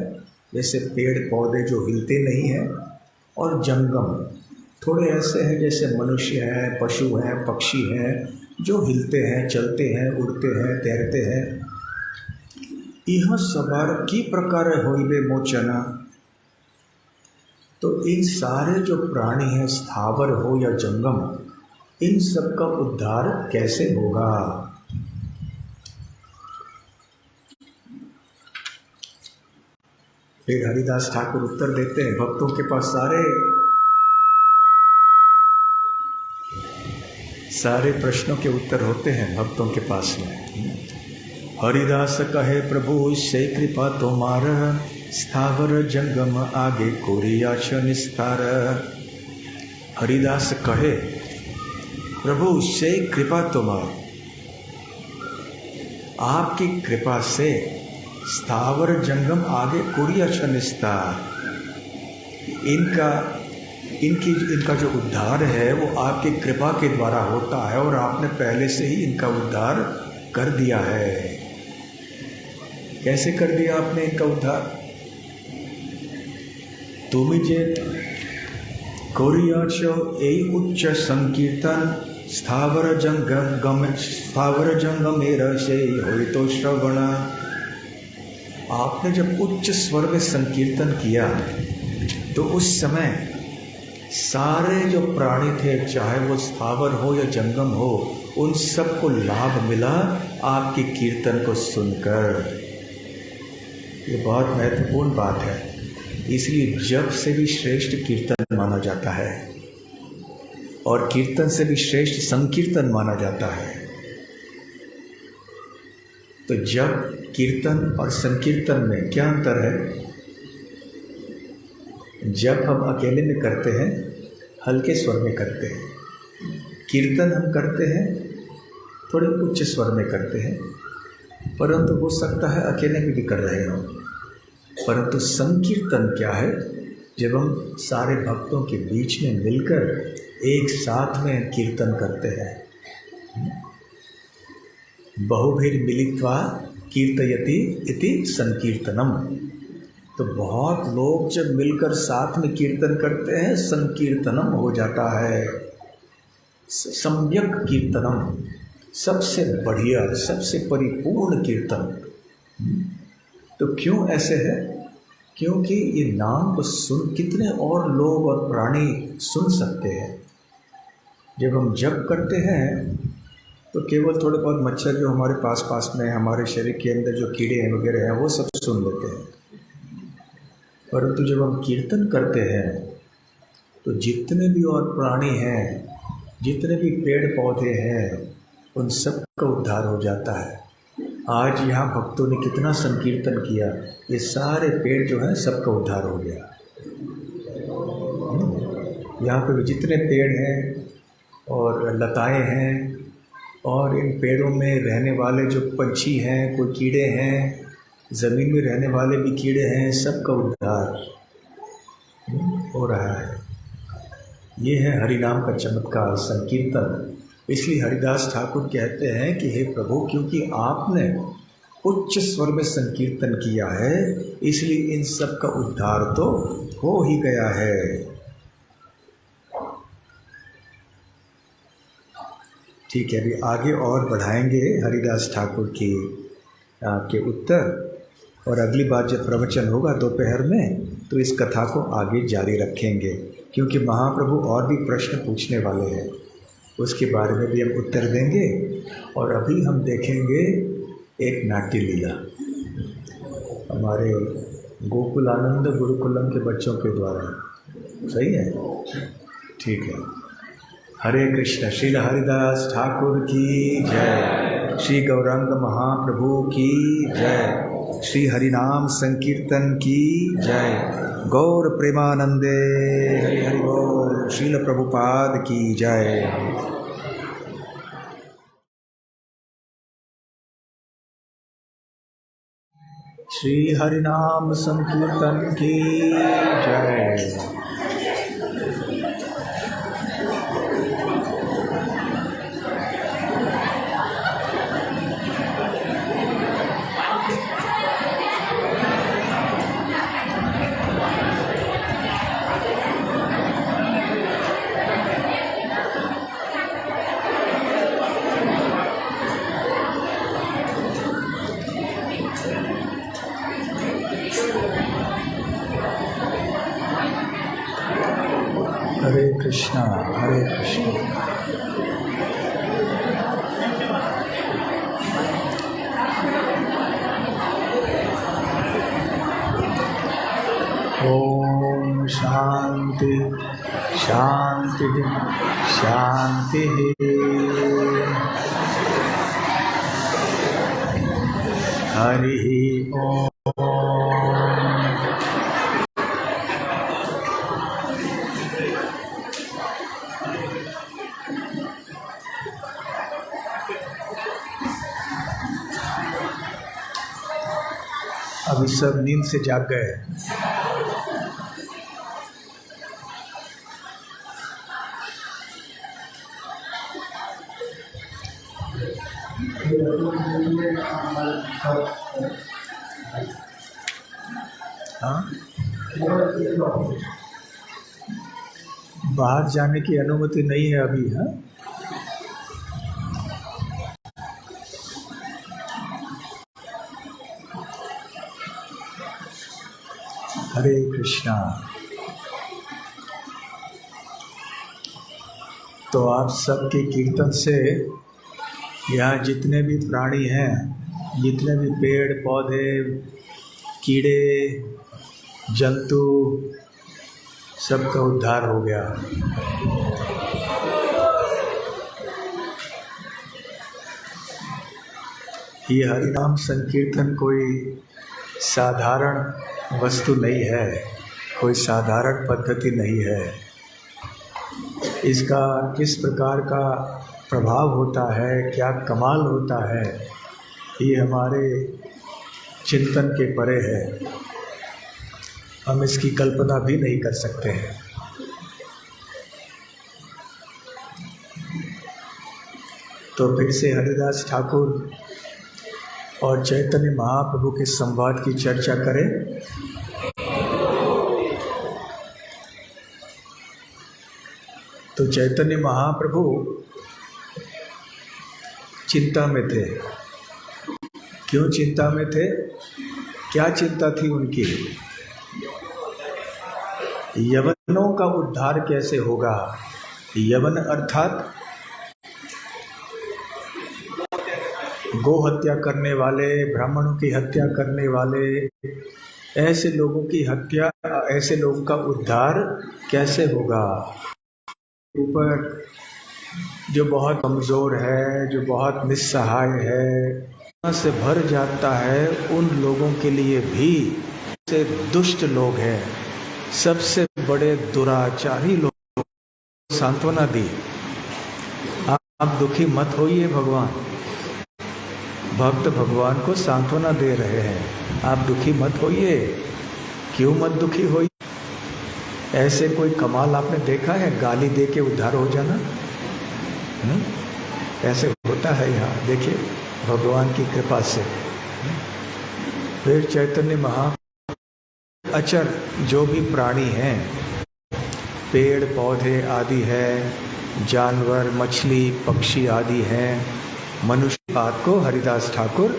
जैसे पेड़ पौधे जो हिलते नहीं हैं, और जंगम थोड़े ऐसे हैं जैसे मनुष्य हैं, पशु हैं, पक्षी हैं, जो हिलते हैं, चलते हैं, उड़ते हैं, तैरते हैं। यह सबार की प्रकार होइबे मोचना। तो इन सारे जो प्राणी हैं, स्थावर हो या जंगम, इन सब का उद्धार कैसे होगा। फिर हरिदास ठाकुर उत्तर देते हैं। भक्तों के पास सारे प्रश्नों के उत्तर होते हैं भक्तों के पास में। हरिदास कहे प्रभु से कृपा तुम्हार, स्थावर जंगम आगे कोरियाछ निस्तार। हरिदास कहे प्रभु से कृपा तुम्हार, आपकी कृपा से स्थावर जंगम आगे कोरियाछ निस्तार, इनका इनका जो उद्धार है वो आपकी कृपा के द्वारा होता है और आपने पहले से ही इनका उद्धार कर दिया है। कैसे कर दिया आपने इनका उद्धार? तुम्ही जे कोरियाच ए उच्च संकीर्तन स्थावर जंगम रसे हो तो श्रवण। आपने जब उच्च स्वर में संकीर्तन किया तो उस समय सारे जो प्राणी थे, चाहे वो स्थावर हो या जंगम हो, उन सबको लाभ मिला आपके कीर्तन को सुनकर। ये बहुत महत्वपूर्ण बात है। इसलिए जप से भी श्रेष्ठ कीर्तन माना जाता है और कीर्तन से भी श्रेष्ठ संकीर्तन माना जाता है। तो जप, कीर्तन और संकीर्तन में क्या अंतर है? जब हम अकेले में करते हैं हल्के स्वर में करते हैं, कीर्तन हम करते हैं थोड़े उच्च स्वर में करते हैं, परंतु हो सकता है अकेले में भी कर रहे हों। परंतु संकीर्तन क्या है? जब हम सारे भक्तों के बीच में मिलकर एक साथ में कीर्तन करते हैं। बहुभिर मिलित्वा कीर्तयति इति संकीर्तनम। तो बहुत लोग जब मिलकर साथ में कीर्तन करते हैं, संकीर्तनम हो जाता है। सम्यक कीर्तनम, सबसे बढ़िया, सबसे परिपूर्ण कीर्तन। तो क्यों ऐसे है? क्योंकि ये नाम को सुन कितने और लोग और प्राणी सुन सकते हैं। जब हम जप करते हैं तो केवल थोड़े बहुत मच्छर जो हमारे पास में हमारे शरीर के अंदर जो कीड़े हैं वगैरह हैं वो सब सुन लेते हैं। परंतु जब हम कीर्तन करते हैं तो जितने भी और प्राणी हैं, जितने भी पेड़ पौधे हैं, उन सब का उद्धार हो जाता है। आज यहाँ भक्तों ने कितना संकीर्तन किया, ये सारे पेड़ जो हैं सबका उद्धार हो गया। यहाँ पे भी जितने पेड़ हैं और लताएं हैं और इन पेड़ों में रहने वाले जो पंछी हैं, कोई कीड़े हैं, ज़मीन में रहने वाले भी कीड़े हैं, सबका उद्धार हो रहा है। ये है हरिनाम का चमत्कार, संकीर्तन। इसलिए हरिदास ठाकुर कहते हैं कि हे प्रभु, क्योंकि आपने उच्च स्वर में संकीर्तन किया है, इसलिए इन सब का उद्धार तो हो ही गया है। ठीक है, अभी आगे और बढ़ाएंगे हरिदास ठाकुर के उत्तर, और अगली बार जब प्रवचन होगा दोपहर में तो इस कथा को आगे जारी रखेंगे, क्योंकि महाप्रभु और भी प्रश्न पूछने वाले हैं, उसके बारे में भी हम उत्तर देंगे। और अभी हम देखेंगे एक नाट्य लीला हमारे गोकुलानंद गुरुकुलम के बच्चों के द्वारा। सही है? ठीक है। हरे कृष्ण। श्री हरिदास ठाकुर की जय, श्री गौरांग महाप्रभु की जय, श्री हरिनाम संकीर्तन की जय, गौर प्रेमानंदे हरि हरि बोल, श्रील प्रभुपाद की जय। श्री हरिनाम संकीर्तन की जय। हरे कृष्णा हरे कृष्णा। ओम शांति शांति शांति। हरि ओम। अभी सब नींद से जाग गए। हाँ, बाहर जाने की अनुमति नहीं है अभी। हाँ, हरे कृष्णा। तो आप सबके कीर्तन से यहाँ जितने भी प्राणी हैं, जितने भी पेड़ पौधे, कीड़े, जंतु, सबका उद्धार हो गया। ये हरिनाम संकीर्तन कोई साधारण वस्तु नहीं है, कोई साधारण पद्धति नहीं है। इसका किस प्रकार का प्रभाव होता है, क्या कमाल होता है, ये हमारे चिंतन के परे है। हम इसकी कल्पना भी नहीं कर सकते हैं। तो फिर से हरिदास ठाकुर और चैतन्य महाप्रभु के संवाद की चर्चा करें। तो चैतन्य महाप्रभु चिंता में थे। क्यों चिंता में थे? क्या चिंता थी उनकी? यवनों का उद्धार कैसे होगा? यवन अर्थात गो हत्या करने वाले, ब्राह्मणों की हत्या करने वाले, ऐसे लोगों की हत्या, ऐसे लोगों का उद्धार कैसे होगा? ऊपर जो बहुत कमज़ोर है, जो बहुत निस्सहाय है, से भर जाता है, उन लोगों के लिए भी से दुष्ट लोग हैं, सबसे बड़े दुराचारी लोग सांत्वना दी। आप दुखी मत होइए, भगवान भक्त भगवान को सांत्वना दे रहे हैं। आप दुखी मत होइए। क्यों मत दुखी होइए? ऐसे कोई कमाल आपने देखा है गाली दे के उद्धार हो जाना? ऐसे होता है यहाँ, देखिए भगवान की कृपा से। फिर चैतन्य महा अचर जो भी प्राणी हैं, पेड़ पौधे आदि है, जानवर, मछली, पक्षी आदि हैं, मनुष्य बात को हरिदास ठाकुर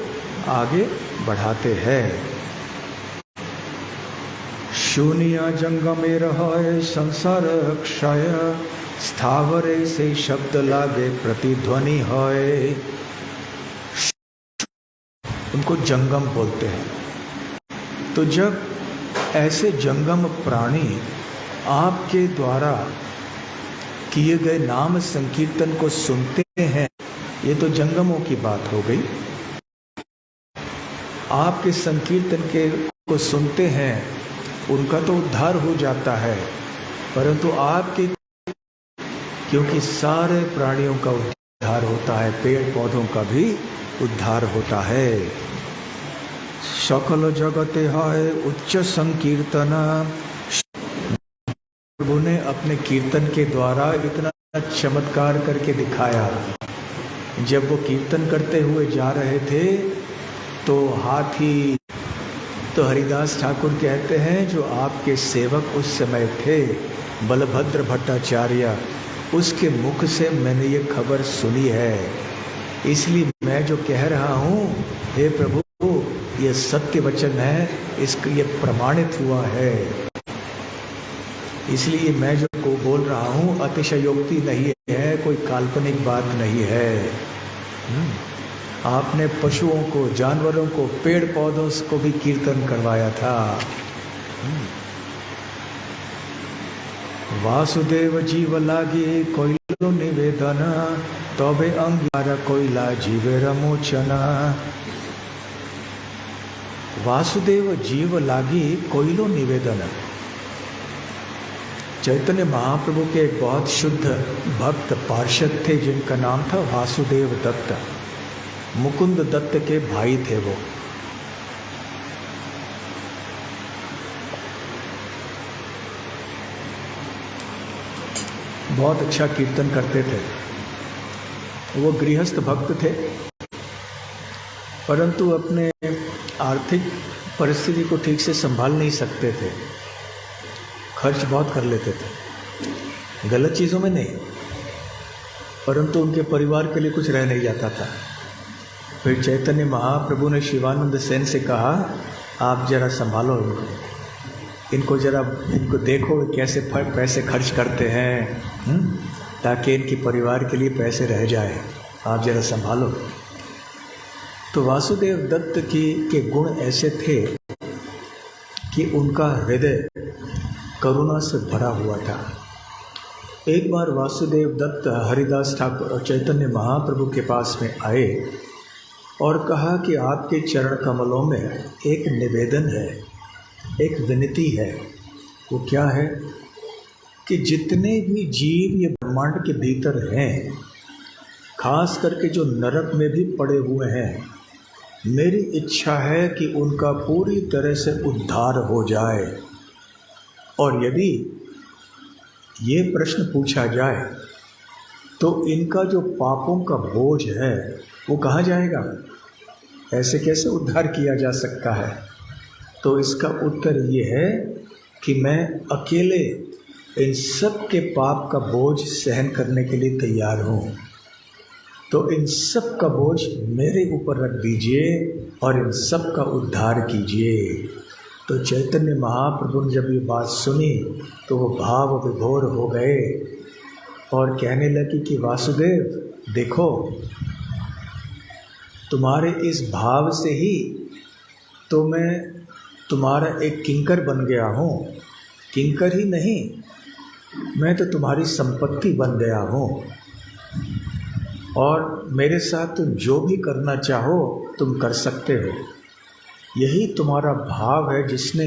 आगे बढ़ाते हैं। शून्य जंगमे रहे संसार क्षय, स्थावरे से शब्द लागे प्रतिध्वनि है। उनको जंगम बोलते हैं। तो जब ऐसे जंगम प्राणी आपके द्वारा किए गए नाम संकीर्तन को सुनते हैं, ये तो जंगमों की बात हो गई। आपके संकीर्तन के को सुनते हैं, उनका तो उद्धार हो जाता है, परंतु आपके, क्योंकि सारे प्राणियों का उद्धार होता है, पेड़ पौधों का भी उद्धार होता है। सकल जगते है उच्च संकीर्तन। प्रभु ने अपने कीर्तन के द्वारा इतना चमत्कार करके दिखाया। जब वो कीर्तन करते हुए जा रहे थे तो हाथी, तो हरिदास ठाकुर कहते हैं जो आपके सेवक उस समय थे बलभद्र भट्टाचार्य, उसके मुख से मैंने ये खबर सुनी है, इसलिए मैं जो कह रहा हूँ, हे प्रभु ये सत्य वचन है, इसका ये प्रमाणित हुआ है, इसलिए मैं जो को बोल रहा हूँ अतिशयोक्ति नहीं है, कोई काल्पनिक बात नहीं है। आपने पशुओं को, जानवरों को, पेड़ पौधों को भी कीर्तन करवाया था। वासुदेव जीव लागे कोइलो निवेदन, तबे अंगार कोइला जीवे रमोचना। वासुदेव जीव लागी कोइलो निवेदन। चैतन्य महाप्रभु के एक बहुत शुद्ध भक्त पार्षद थे जिनका नाम था वासुदेव दत्त। मुकुंद दत्त के भाई थे वो। बहुत अच्छा कीर्तन करते थे। वो गृहस्थ भक्त थे, परंतु अपने आर्थिक परिस्थिति को ठीक से संभाल नहीं सकते थे, खर्च बहुत कर लेते थे, गलत चीज़ों में नहीं, परंतु उनके परिवार के लिए कुछ रह नहीं जाता था। फिर चैतन्य महाप्रभु ने शिवानंद सेन से कहा, आप जरा संभालो इनको जरा इनको देखो कैसे पैसे खर्च करते हैं, ताकि इनके परिवार के लिए पैसे रह जाए, आप जरा संभालो। तो वासुदेव दत्त के गुण ऐसे थे कि उनका हृदय करुणा से भरा हुआ था। एक बार वासुदेव दत्त हरिदास ठाकुर चैतन्य महाप्रभु के पास में आए और कहा कि आपके चरण कमलों में एक निवेदन है, एक विनती है। वो क्या है कि जितने भी जीव ये ब्रह्मांड के भीतर हैं, खास करके जो नरक में भी पड़े हुए हैं, मेरी इच्छा है कि उनका पूरी तरह से उद्धार हो जाए। और यदि ये प्रश्न पूछा जाए तो इनका जो पापों का बोझ है वो कहाँ जाएगा, ऐसे कैसे उद्धार किया जा सकता है? तो इसका उत्तर ये है कि मैं अकेले इन सब के पाप का बोझ सहन करने के लिए तैयार हूँ। तो इन सब का बोझ मेरे ऊपर रख दीजिए और इन सब का उद्धार कीजिए। तो चैतन्य महाप्रभु ने जब ये बात सुनी तो वो भाव विभोर हो गए और कहने लगे कि वासुदेव देखो, तुम्हारे इस भाव से ही तो मैं तुम्हारा एक किंकर बन गया हूँ। किंकर ही नहीं, मैं तो तुम्हारी संपत्ति बन गया हूँ और मेरे साथ तुम जो भी करना चाहो तुम कर सकते हो। यही तुम्हारा भाव है जिसने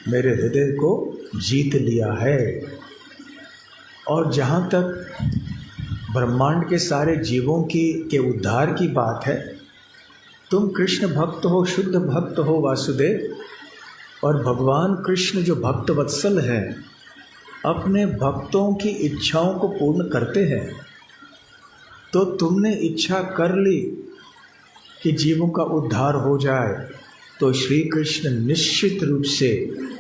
मेरे हृदय को जीत लिया है। और जहाँ तक ब्रह्मांड के सारे जीवों के उद्धार की बात है, तुम कृष्ण भक्त हो, शुद्ध भक्त हो वासुदेव, और भगवान कृष्ण जो भक्त वत्सल हैं अपने भक्तों की इच्छाओं को पूर्ण करते हैं। तो तुमने इच्छा कर ली कि जीवों का उद्धार हो जाए, तो श्री कृष्ण निश्चित रूप से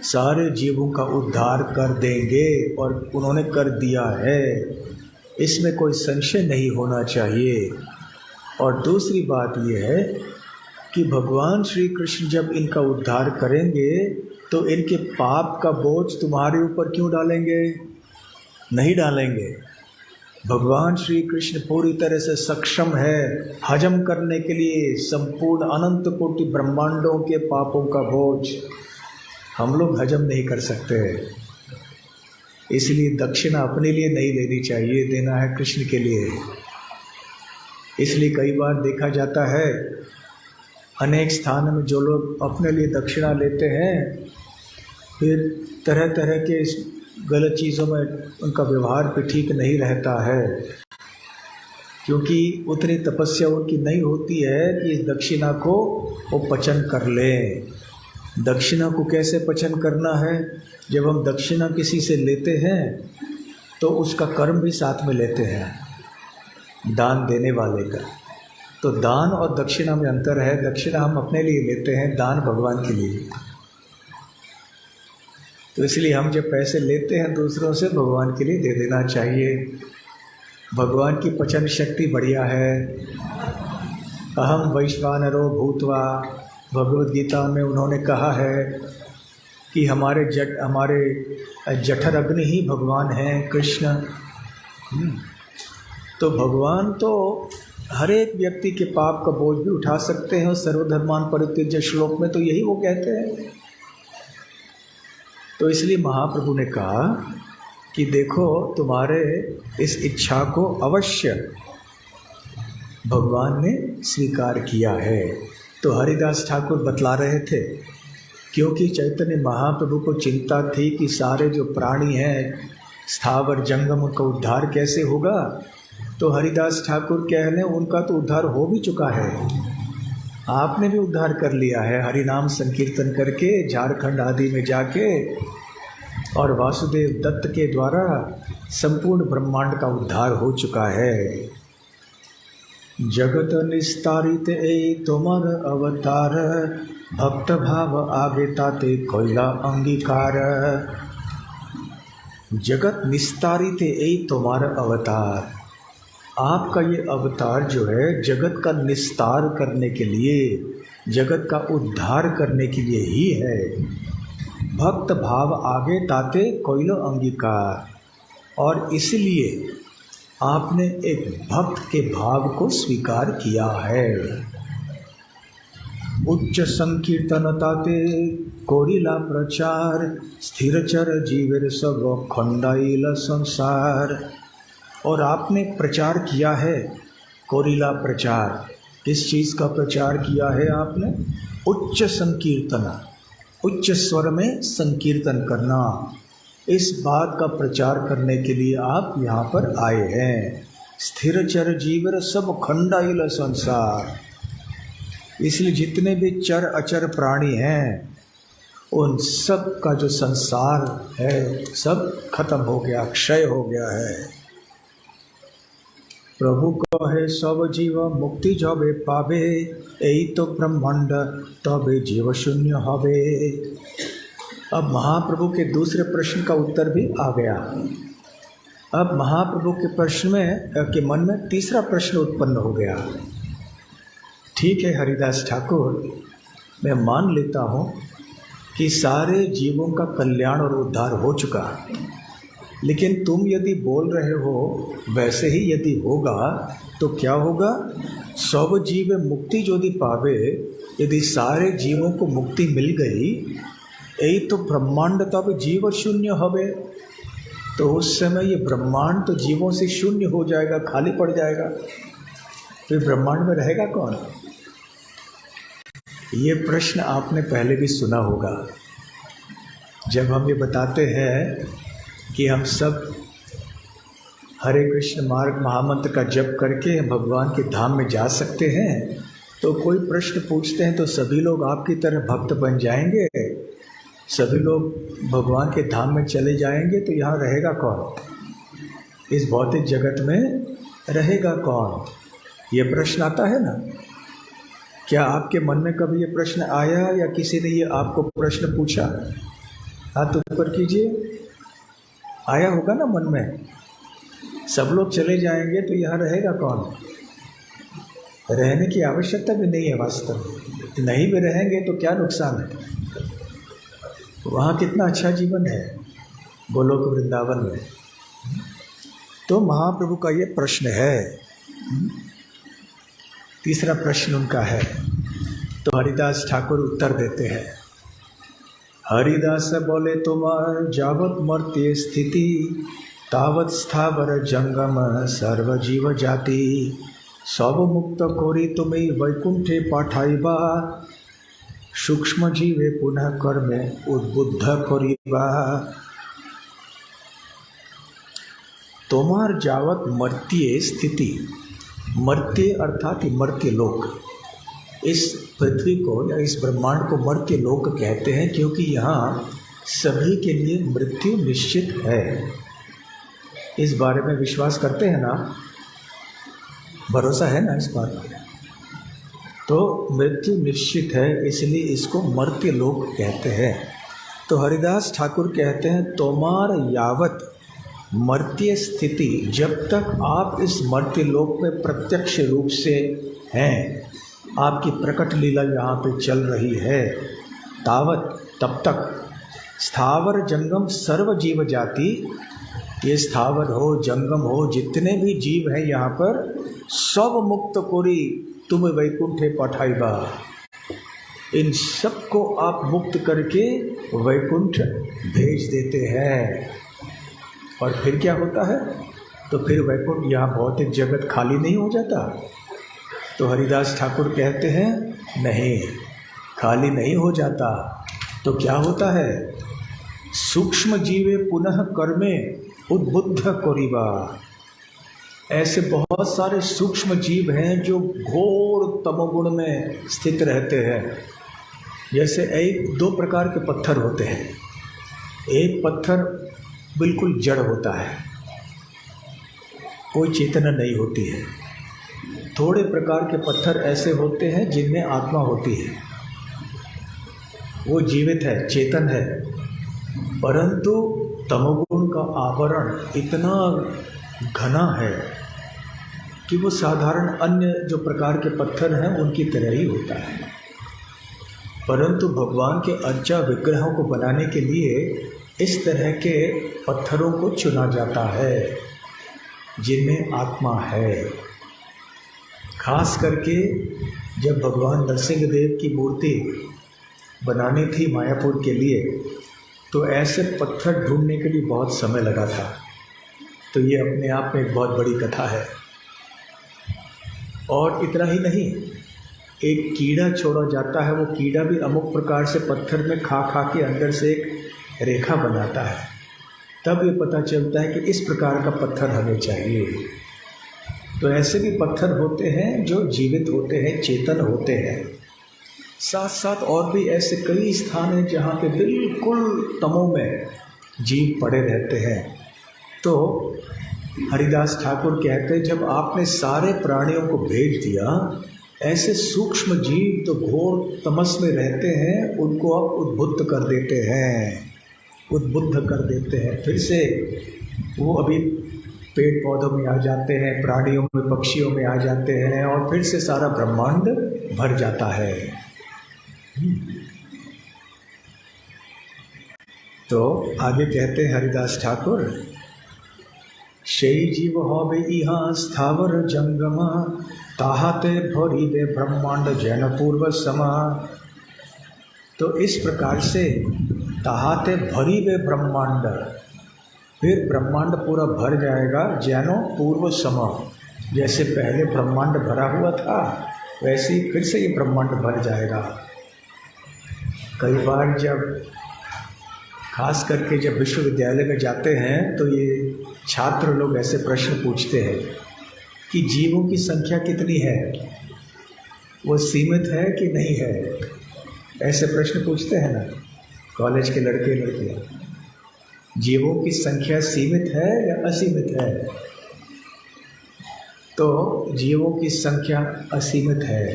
सारे जीवों का उद्धार कर देंगे और उन्होंने कर दिया है, इसमें कोई संशय नहीं होना चाहिए। और दूसरी बात यह है कि भगवान श्री कृष्ण जब इनका उद्धार करेंगे तो इनके पाप का बोझ तुम्हारे ऊपर क्यों डालेंगे? नहीं डालेंगे। भगवान श्री कृष्ण पूरी तरह से सक्षम है हजम करने के लिए संपूर्ण अनंत कोटि ब्रह्मांडों के पापों का बोझ। हम लोग हजम नहीं कर सकते, इसलिए दक्षिणा अपने लिए नहीं लेनी चाहिए, देना है कृष्ण के लिए। इसलिए कई बार देखा जाता है अनेक स्थानों में जो लोग अपने लिए दक्षिणा लेते हैं फिर तरह तरह के गलत चीज़ों में उनका व्यवहार भी ठीक नहीं रहता है, क्योंकि उतनी तपस्या उनकी नहीं होती है कि इस दक्षिणा को वो पचन कर लें। दक्षिणा को कैसे पचन करना है? जब हम दक्षिणा किसी से लेते हैं तो उसका कर्म भी साथ में लेते हैं, दान देने वाले का। तो दान और दक्षिणा में अंतर है। दक्षिणा हम अपने लिए लेते हैं, दान भगवान के लिए। तो इसलिए हम जब पैसे लेते हैं दूसरों से, भगवान के लिए दे देना चाहिए। भगवान की पचन शक्ति बढ़िया है। अहम वैश्वानरो भूत्वा, भगवद गीता में उन्होंने कहा है कि हमारे जठर अग्नि ही भगवान हैं कृष्ण। तो भगवान तो हर एक व्यक्ति के पाप का बोझ भी उठा सकते हैं। और सर्वधर्मान परित्यज्य श्लोक में तो यही वो कहते हैं। तो इसलिए महाप्रभु ने कहा कि देखो, तुम्हारे इस इच्छा को अवश्य भगवान ने स्वीकार किया है। तो हरिदास ठाकुर बतला रहे थे, क्योंकि चैतन्य महाप्रभु को चिंता थी कि सारे जो प्राणी हैं स्थावर जंगम, उनका उद्धार कैसे होगा। तो हरिदास ठाकुर कह लें उनका तो उद्धार हो भी चुका है, आपने भी उद्धार कर लिया है हरिनाम संकीर्तन करके झारखंड आदि में जाके, और वासुदेव दत्त के द्वारा संपूर्ण ब्रह्मांड का उद्धार हो चुका है। जगत निस्तारित ए तुम्हार अवतार, भक्त भाव आगे ताते कोयला अंगीकार। जगत निस्तारित ए तुम्हारा अवतार, आपका ये अवतार जो है जगत का निस्तार करने के लिए, जगत का उद्धार करने के लिए ही है। भक्त भाव आगे ताते कोयलो अंगीकार, और इसलिए आपने एक भक्त के भाव को स्वीकार किया है। उच्च संकीर्तन ताते कोरिला प्रचार, स्थिर चर जीवेर सब खंडाइल संसार। और आपने प्रचार किया है, कोरिला प्रचार। किस चीज़ का प्रचार किया है आपने? उच्च संकीर्तन, उच्च स्वर में संकीर्तन करना, इस बात का प्रचार करने के लिए आप यहाँ पर आए हैं। स्थिर चर जीवर सब खंडाइल संसार, इसलिए जितने भी चर अचर प्राणी हैं उन सब का जो संसार है सब खत्म हो गया, क्षय हो गया है। प्रभु कहे सब जीव मुक्ति जबे पावे, यही तो ब्रह्मांड तबे जीव शून्य हवे। अब महाप्रभु के दूसरे प्रश्न का उत्तर भी आ गया। अब महाप्रभु के प्रश्न में के मन में तीसरा प्रश्न उत्पन्न हो गया। ठीक है हरिदास ठाकुर, मैं मान लेता हूँ कि सारे जीवों का कल्याण और उद्धार हो चुका, लेकिन तुम यदि बोल रहे हो वैसे ही यदि होगा तो क्या होगा? सब जीव मुक्ति यदि पावे, यदि सारे जीवों को मुक्ति मिल गई, यही तो ब्रह्मांड तब जीव शून्य हवे, तो उस समय ये ब्रह्मांड तो जीवों से शून्य हो जाएगा, खाली पड़ जाएगा। फिर ब्रह्मांड में रहेगा कौन? ये प्रश्न आपने पहले भी सुना होगा। जब हम ये बताते हैं कि हम सब हरे कृष्ण मार्ग महामंत्र का जप करके भगवान के धाम में जा सकते हैं, तो कोई प्रश्न पूछते हैं तो सभी लोग आपकी तरह भक्त बन जाएंगे, सभी लोग भगवान के धाम में चले जाएंगे, तो यहाँ रहेगा कौन? इस भौतिक जगत में रहेगा कौन? ये प्रश्न आता है ना। क्या आपके मन में कभी ये प्रश्न आया या किसी ने ये आपको प्रश्न पूछा? हाथ ऊपर कीजिए। आया होगा ना मन में। सब लोग चले जाएंगे तो यहाँ रहेगा कौन? रहने की आवश्यकता भी नहीं है वास्तव में। नहीं भी रहेंगे तो क्या नुकसान है? वहाँ कितना अच्छा जीवन है गोलोक वृंदावन में। तो महाप्रभु का ये प्रश्न है, तीसरा प्रश्न उनका है। तो हरिदास ठाकुर उत्तर देते हैं। हरिदास बोले तुम्हार जावत मर्त्य स्थिति, तावत स्थावर जंगम सर्व जीव जाति, सब मुक्त कोरी तुम्हें वैकुंठे पाठाइबा, सूक्ष्म जीवे पुनः कर्मे उद्बुद्ध करिबा। तुम्हार जावत मर्त्य स्थिति, मर्त्य अर्थात मर्त्य लोक, इस पृथ्वी को या इस ब्रह्मांड को मर्त्य लोक कहते हैं क्योंकि यहाँ सभी के लिए मृत्यु निश्चित है। इस बारे में विश्वास करते हैं ना? भरोसा है ना इस बात पर? तो मृत्यु निश्चित है, इसलिए इसको मर्त्य लोक कहते हैं। तो हरिदास ठाकुर कहते हैं तोमार यावत मर्त्य स्थिति, जब तक आप इस मर्त्य लोक में प्रत्यक्ष रूप से हैं, आपकी प्रकट लीला यहाँ पे चल रही है, तावत तब तक स्थावर जंगम सर्व जीव जाति, ये स्थावर हो जंगम हो जितने भी जीव हैं यहाँ पर, सब मुक्त कोरी तुम वैकुंठे पठाइबा, इन सबको आप मुक्त करके वैकुंठ भेज देते हैं। और फिर क्या होता है? तो फिर वैकुंठ, यहाँ भौतिक जगत खाली नहीं हो जाता? तो हरिदास ठाकुर कहते हैं नहीं, खाली नहीं हो जाता। तो क्या होता है? सूक्ष्म जीवे पुनः कर्मे उद्बुद्ध करिबा। ऐसे बहुत सारे सूक्ष्म जीव हैं जो घोर तमोगुण में स्थित रहते हैं। जैसे एक दो प्रकार के पत्थर होते हैं। एक पत्थर बिल्कुल जड़ होता है, कोई चेतना नहीं होती है। थोड़े प्रकार के पत्थर ऐसे होते हैं जिनमें आत्मा होती है, वो जीवित है, चेतन है, परंतु तमोगुण का आवरण इतना घना है कि वो साधारण अन्य जो प्रकार के पत्थर हैं उनकी तरह ही होता है। परंतु भगवान के अर्चा विग्रहों को बनाने के लिए इस तरह के पत्थरों को चुना जाता है जिनमें आत्मा है। खास करके जब भगवान नरसिंह देव की मूर्ति बनानी थी मायापुर के लिए, तो ऐसे पत्थर ढूंढने के लिए बहुत समय लगा था। तो ये अपने आप में एक बहुत बड़ी कथा है। और इतना ही नहीं, एक कीड़ा छोड़ा जाता है, वो कीड़ा भी अमुक प्रकार से पत्थर में खा खा के अंदर से एक रेखा बनाता है, तब ये पता चलता है कि इस प्रकार का पत्थर हमें चाहिए। तो ऐसे भी पत्थर होते हैं जो जीवित होते हैं, चेतन होते हैं। साथ साथ और भी ऐसे कई स्थान हैं जहाँ पे बिल्कुल तमो में जीव पड़े रहते हैं। तो हरिदास ठाकुर कहते हैं, जब आपने सारे प्राणियों को भेज दिया, ऐसे सूक्ष्म जीव तो घोर तमस में रहते हैं, उनको आप उद्बुद्ध कर देते हैं, उद्बुद्ध कर देते हैं। फिर से वो अभी पेड़ पौधों में आ जाते हैं, प्राणियों में, पक्षियों में आ जाते हैं, और फिर से सारा ब्रह्मांड भर जाता है। तो आगे कहते हैं हरिदास ठाकुर, সেই जीव हवे इहा स्थावर जंगम, ताहाते भरिबे ब्रह्मांड जैन पूर्व समा। तो इस प्रकार से ताहाते भरिबे ब्रह्मांड, फिर ब्रह्मांड पूरा भर जाएगा, जैनो पूर्व समा, जैसे पहले ब्रह्मांड भरा हुआ था वैसे ही फिर से ये ब्रह्मांड भर जाएगा। कई बार जब खास करके जब विश्वविद्यालय में जाते हैं तो ये छात्र लोग ऐसे प्रश्न पूछते हैं कि जीवों की संख्या कितनी है, वो सीमित है कि नहीं है, ऐसे प्रश्न पूछते हैं ना कॉलेज के लड़के लड़कियाँ। जीवों की संख्या सीमित है या असीमित है? तो जीवों की संख्या असीमित है,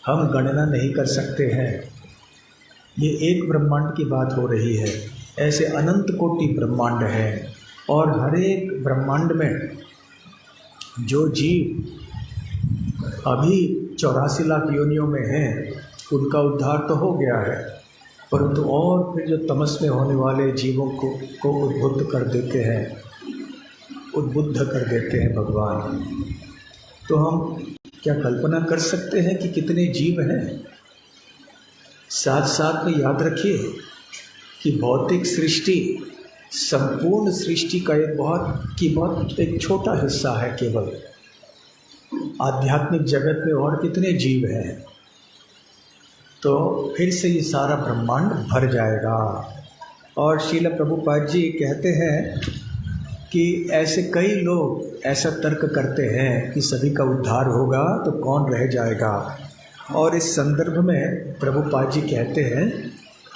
हम गणना नहीं कर सकते हैं। ये एक ब्रह्मांड की बात हो रही है, ऐसे अनंत कोटि ब्रह्मांड है, और हर एक ब्रह्मांड में जो जीव अभी 84 लाख योनियों में हैं, उनका उद्धार तो हो गया है, परंतु और फिर जो तमस में होने वाले जीवों को उद्बुद्ध कर देते हैं, उद्बुद्ध कर देते हैं भगवान। तो हम क्या कल्पना कर सकते हैं कि कितने जीव हैं? साथ साथ में याद रखिए कि भौतिक सृष्टि संपूर्ण सृष्टि का बहुत एक छोटा हिस्सा है केवल। आध्यात्मिक जगत में और कितने जीव हैं, तो फिर से ये सारा ब्रह्मांड भर जाएगा। और श्रील प्रभुपाद जी कहते हैं कि ऐसे कई लोग ऐसा तर्क करते हैं कि सभी का उद्धार होगा तो कौन रह जाएगा। और इस संदर्भ में प्रभुपाद जी कहते हैं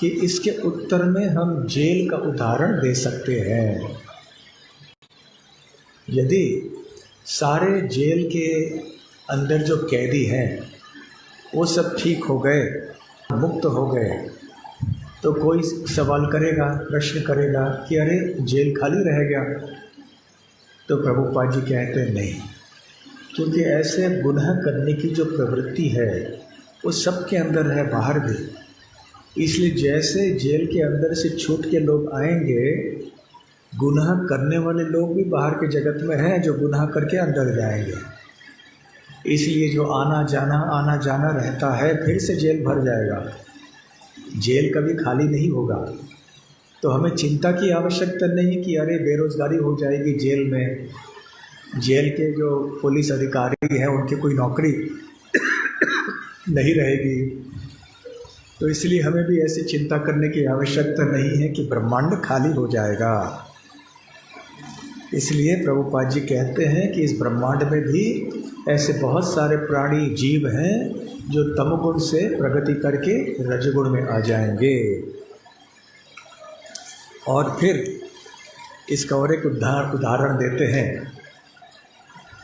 कि इसके उत्तर में हम जेल का उदाहरण दे सकते हैं। यदि सारे जेल के अंदर जो कैदी हैं वो सब ठीक हो गए, मुक्त हो गए, तो कोई सवाल करेगा, प्रश्न करेगा कि अरे जेल खाली रह गया? तो प्रभुपाद जी कहते हैं नहीं, क्योंकि ऐसे गुनाह करने की जो प्रवृत्ति है वो सबके अंदर है, बाहर भी। इसलिए जैसे जेल के अंदर से छूट के लोग आएंगे, गुनाह करने वाले लोग भी बाहर के जगत में हैं जो गुनाह करके अंदर जाएंगे। इसलिए जो आना जाना रहता है, फिर से जेल भर जाएगा, जेल कभी खाली नहीं होगा। तो हमें चिंता की आवश्यकता नहीं कि अरे बेरोज़गारी हो जाएगी जेल में, जेल के जो पुलिस अधिकारी हैं उनकी कोई नौकरी नहीं रहेगी। तो इसलिए हमें भी ऐसी चिंता करने की आवश्यकता नहीं है कि ब्रह्मांड खाली हो जाएगा। इसलिए प्रभुपाद जी कहते हैं कि इस ब्रह्मांड में भी ऐसे बहुत सारे प्राणी जीव हैं जो तमगुण से प्रगति करके रजगुण में आ जाएंगे। और फिर इसका और एक उदाहरण देते हैं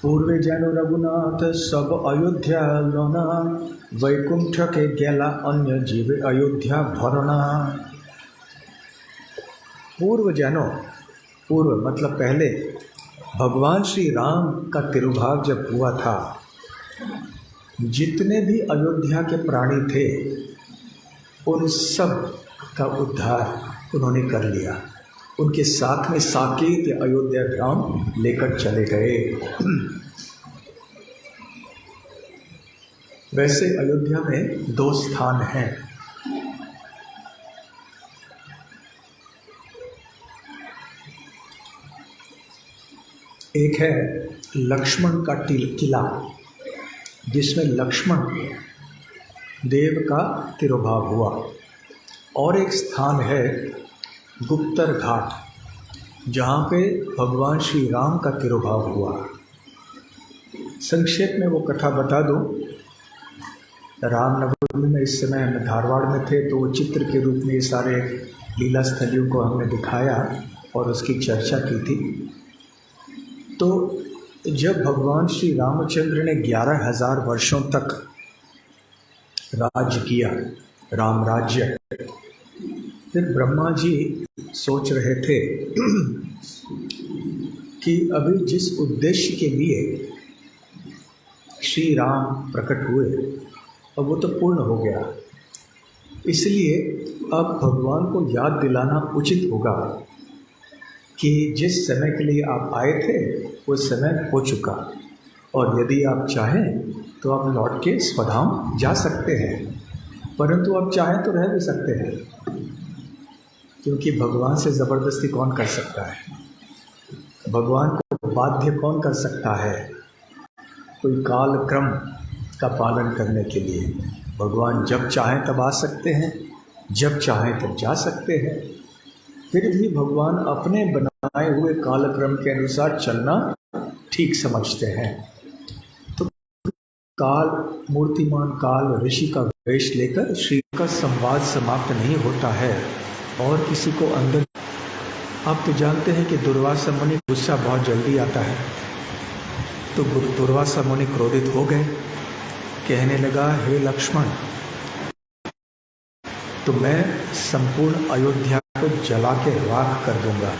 पूर्वे जानो रघुनाथ सब अयोध्या लोना, वैकुंठ के गेला अन्य जीवे अयोध्या भरना। पूर्व जानो, पूर्व मतलब पहले, भगवान श्री राम का तिरुभाव जब हुआ था, जितने भी अयोध्या के प्राणी थे उन सब का उद्धार उन्होंने कर लिया। उनके साथ में साकेत अयोध्या धाम लेकर चले गए। वैसे अयोध्या में 2 स्थान हैं। एक है लक्ष्मण का किला, जिसमें लक्ष्मण देव का तिरुभाव हुआ, और एक स्थान है गुप्तर घाट, जहाँ पे भगवान श्री राम का तिरुभाव हुआ। संक्षेप में वो कथा बता दूं। रामनवमी में इस समय हम धारवाड़ में थे, तो वो चित्र के रूप में ये सारे लीला स्थलियों को हमने दिखाया और उसकी चर्चा की थी। तो जब भगवान श्री रामचंद्र ने 11,000 वर्षों तक राज्य किया, राम राज्य, फिर ब्रह्मा जी सोच रहे थे कि अभी जिस उद्देश्य के लिए श्री राम प्रकट हुए, अब वो तो पूर्ण हो गया। इसलिए अब भगवान को याद दिलाना उचित होगा कि जिस समय के लिए आप आए थे वो समय हो चुका, और यदि आप चाहें तो आप लौट के स्वधाम जा सकते हैं, परंतु आप चाहें तो रह भी सकते हैं, क्योंकि भगवान से ज़बरदस्ती कौन कर सकता है? भगवान को बाध्य कौन कर सकता है? कोई काल क्रम का पालन करने के लिए भगवान जब चाहें तब आ सकते हैं, जब चाहें तब जा सकते हैं। फिर भी भगवान अपने बनाए हुए कालक्रम के अनुसार चलना ठीक समझते हैं। तो काल, मूर्तिमान काल ऋषि का वेश लेकर श्री का संवाद समाप्त नहीं होता है और किसी को अंदर। आप तो जानते हैं कि दुर्वासा मुनि गुस्सा बहुत जल्दी आता है, तो दुर्वासा मुनि क्रोधित हो गए, कहने लगा, हे लक्ष्मण, तो मैं संपूर्ण अयोध्या को जला के राख कर दूंगा,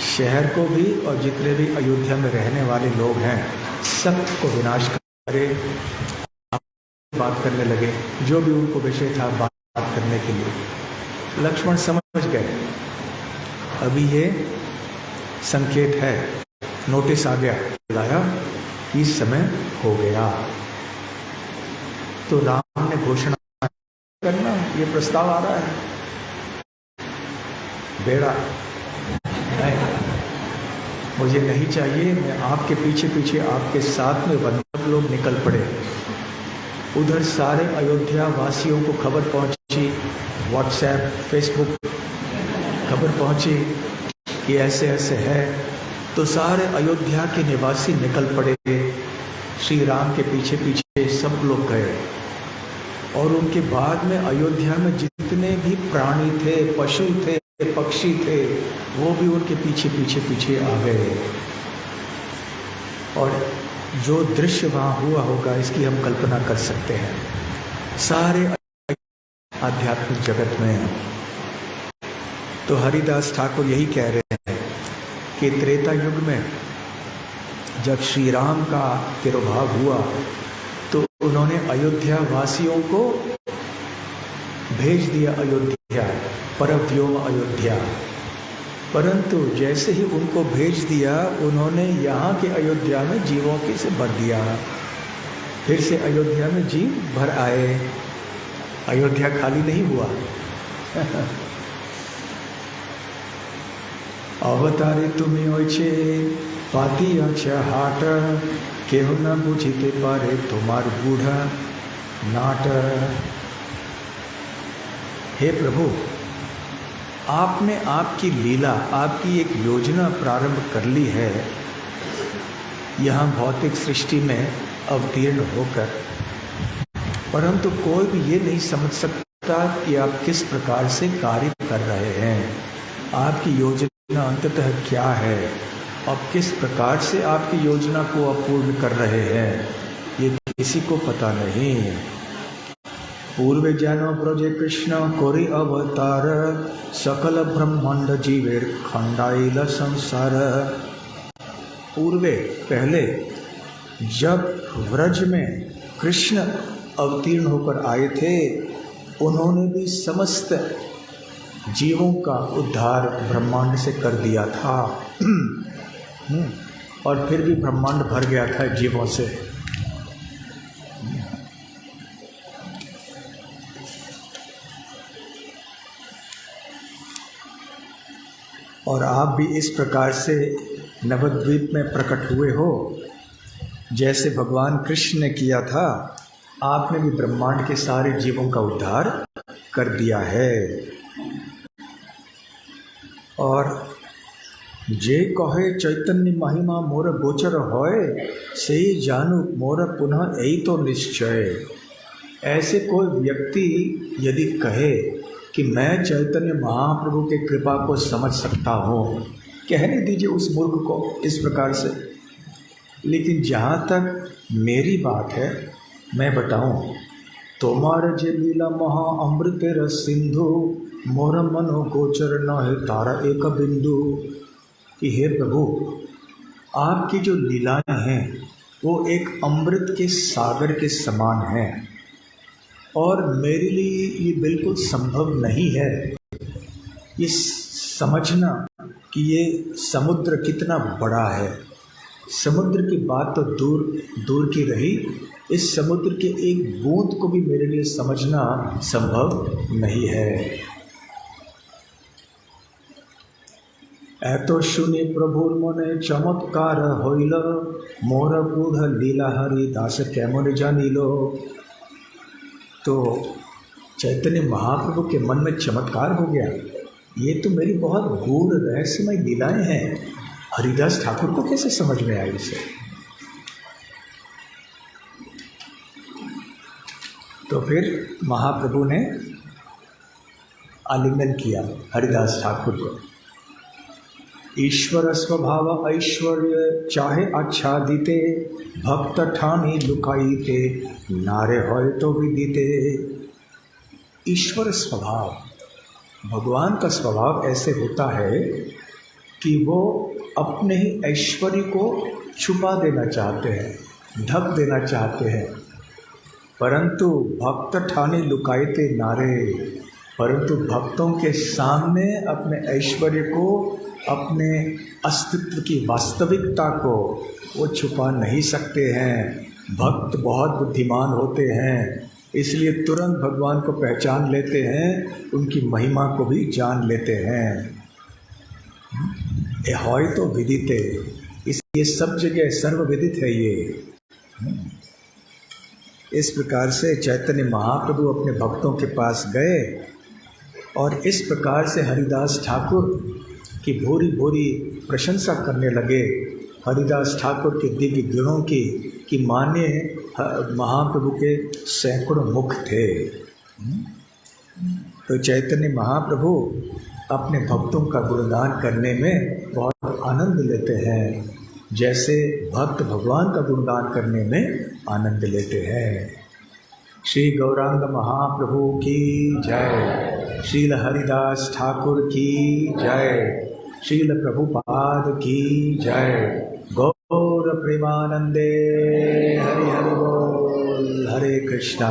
शहर को भी और जितने भी अयोध्या में रहने वाले लोग हैं सबको विनाश करे। बात करने लगे, जो भी उनको विषय था बात करने के लिए। लक्ष्मण समझ गए अभी ये संकेत है, नोटिस आ गया, लाया कि समय हो गया। तो राम ने घोषणा करना, ये प्रस्ताव आ रहा है, बेड़ा नहीं, मुझे नहीं चाहिए, मैं आपके पीछे पीछे आपके साथ में बंधक लोग निकल पड़े। उधर सारे अयोध्या वासियों को खबर पहुंची, व्हाट्सएप, फेसबुक खबर पहुंची कि ऐसे ऐसे है, तो सारे अयोध्या के निवासी निकल पड़े, श्री राम के पीछे पीछे सब लोग गए। और उनके बाद में अयोध्या में जितने भी प्राणी थे, पशु थे, पक्षी थे, वो भी उनके पीछे पीछे पीछे आ गए। और जो दृश्य वहाँ हुआ होगा इसकी हम कल्पना कर सकते हैं। सारे आध्यात्मिक जगत में तो हरिदास ठाकुर यही कह रहे हैं कि त्रेता युग में जब श्री राम का तिरुभाव हुआ तो उन्होंने अयोध्या वासियों को भेज दिया अयोध्या, परव्योम अयोध्या। परंतु जैसे ही उनको भेज दिया, उन्होंने यहाँ के अयोध्या में जीवों के से भर दिया। फिर से अयोध्या में जीव भर आए, अयोध्या खाली नहीं हुआ। अवतारे तुम्हें ओछे पाती अच्छा हाट, केहू न बुझीते पारे तुम्हार बूढ़ा नाट। हे प्रभु, आपने आपकी लीला, आपकी एक योजना प्रारंभ कर ली है यहाँ भौतिक सृष्टि में अवतीर्ण होकर, परंतु कोई भी ये नहीं समझ सकता कि आप किस प्रकार से कार्य कर रहे हैं, आपकी योजना अंततः क्या है। अब किस प्रकार से आपकी योजना को अपूर्ण कर रहे हैं ये किसी को पता नहीं। पूर्वे जानो ब्रजे कृष्ण कोरि अवतार, सकल ब्रह्मांड जीवेर खंडाइल संसार। पूर्वे पहले जब व्रज में कृष्ण अवतीर्ण होकर आए थे, उन्होंने भी समस्त जीवों का उद्धार ब्रह्मांड से कर दिया था। और फिर भी ब्रह्मांड भर गया था जीवों से। और आप भी इस प्रकार से नवद्वीप में प्रकट हुए हो, जैसे भगवान कृष्ण ने किया था। आपने भी ब्रह्मांड के सारे जीवों का उद्धार कर दिया है। और जे कहे चैतन्य महिमा मोर गोचर होय, से जानू मोर पुनः यही तो निश्चय। ऐसे कोई व्यक्ति यदि कहे कि मैं चैतन्य महाप्रभु के कृपा को समझ सकता हूँ, कहने दीजिए उस मूर्ख को इस प्रकार से। लेकिन जहाँ तक मेरी बात है, मैं बताऊँ, तोमार जे लीला महा अमृत रस सिंधु, मोर मनो गोचर न है तारा एक बिंदु। कि हे प्रभु, आपकी जो लीलाएं हैं वो एक अमृत के सागर के समान हैं, और मेरे लिए ये बिल्कुल संभव नहीं है ये समझना कि ये समुद्र कितना बड़ा है। समुद्र की बात तो दूर दूर की रही, इस समुद्र के एक बूंद को भी मेरे लिए समझना संभव नहीं है। एतो सुनि प्रभु मने चमत्कार होइल, मोर गूढ़ लीला हरि दास केमन जानिलो। तो चैतन्य महाप्रभु के मन में चमत्कार हो गया, ये तो मेरी बहुत गूढ़ रहस्यमय लीलाएं हैं, हरिदास ठाकुर को कैसे समझ में आई इसे। तो फिर महाप्रभु ने आलिंगन किया हरिदास ठाकुर को। ईश्वर स्वभाव ऐश्वर्य चाहे आच्छादिते, भक्त ठानी लुकाईते, नारे होय तो विदिते। ईश्वर स्वभाव, भगवान का स्वभाव ऐसे होता है कि वो अपने ही ऐश्वर्य को छुपा देना चाहते हैं, ढक देना चाहते हैं। परंतु भक्त ठानी लुकाईते नारे, परंतु भक्तों के सामने अपने ऐश्वर्य को, अपने अस्तित्व की वास्तविकता को वो छुपा नहीं सकते हैं। भक्त बहुत बुद्धिमान होते हैं, इसलिए तुरंत भगवान को पहचान लेते हैं, उनकी महिमा को भी जान लेते हैं। ये होय तो विदिते, इसलिए सब जगह सर्वविदित है ये। इस प्रकार से चैतन्य महाप्रभु अपने भक्तों के पास गए और इस प्रकार से हरिदास ठाकुर की भूरी भूरी प्रशंसा करने लगे। हरिदास ठाकुर के दिव्य गुणों की कि माने महाप्रभु के सैकड़ों मुख थे। तो चैतन्य महाप्रभु अपने भक्तों का गुणगान करने में बहुत आनंद लेते हैं, जैसे भक्त भगवान का गुणगान करने में आनंद लेते हैं। श्री गौरांग महाप्रभु की जय, श्रील हरिदास ठाकुर की जय, श्रील प्रभुपाद की जय। गौर प्रेमानंदे हरि हरि बोल। हरे कृष्णा।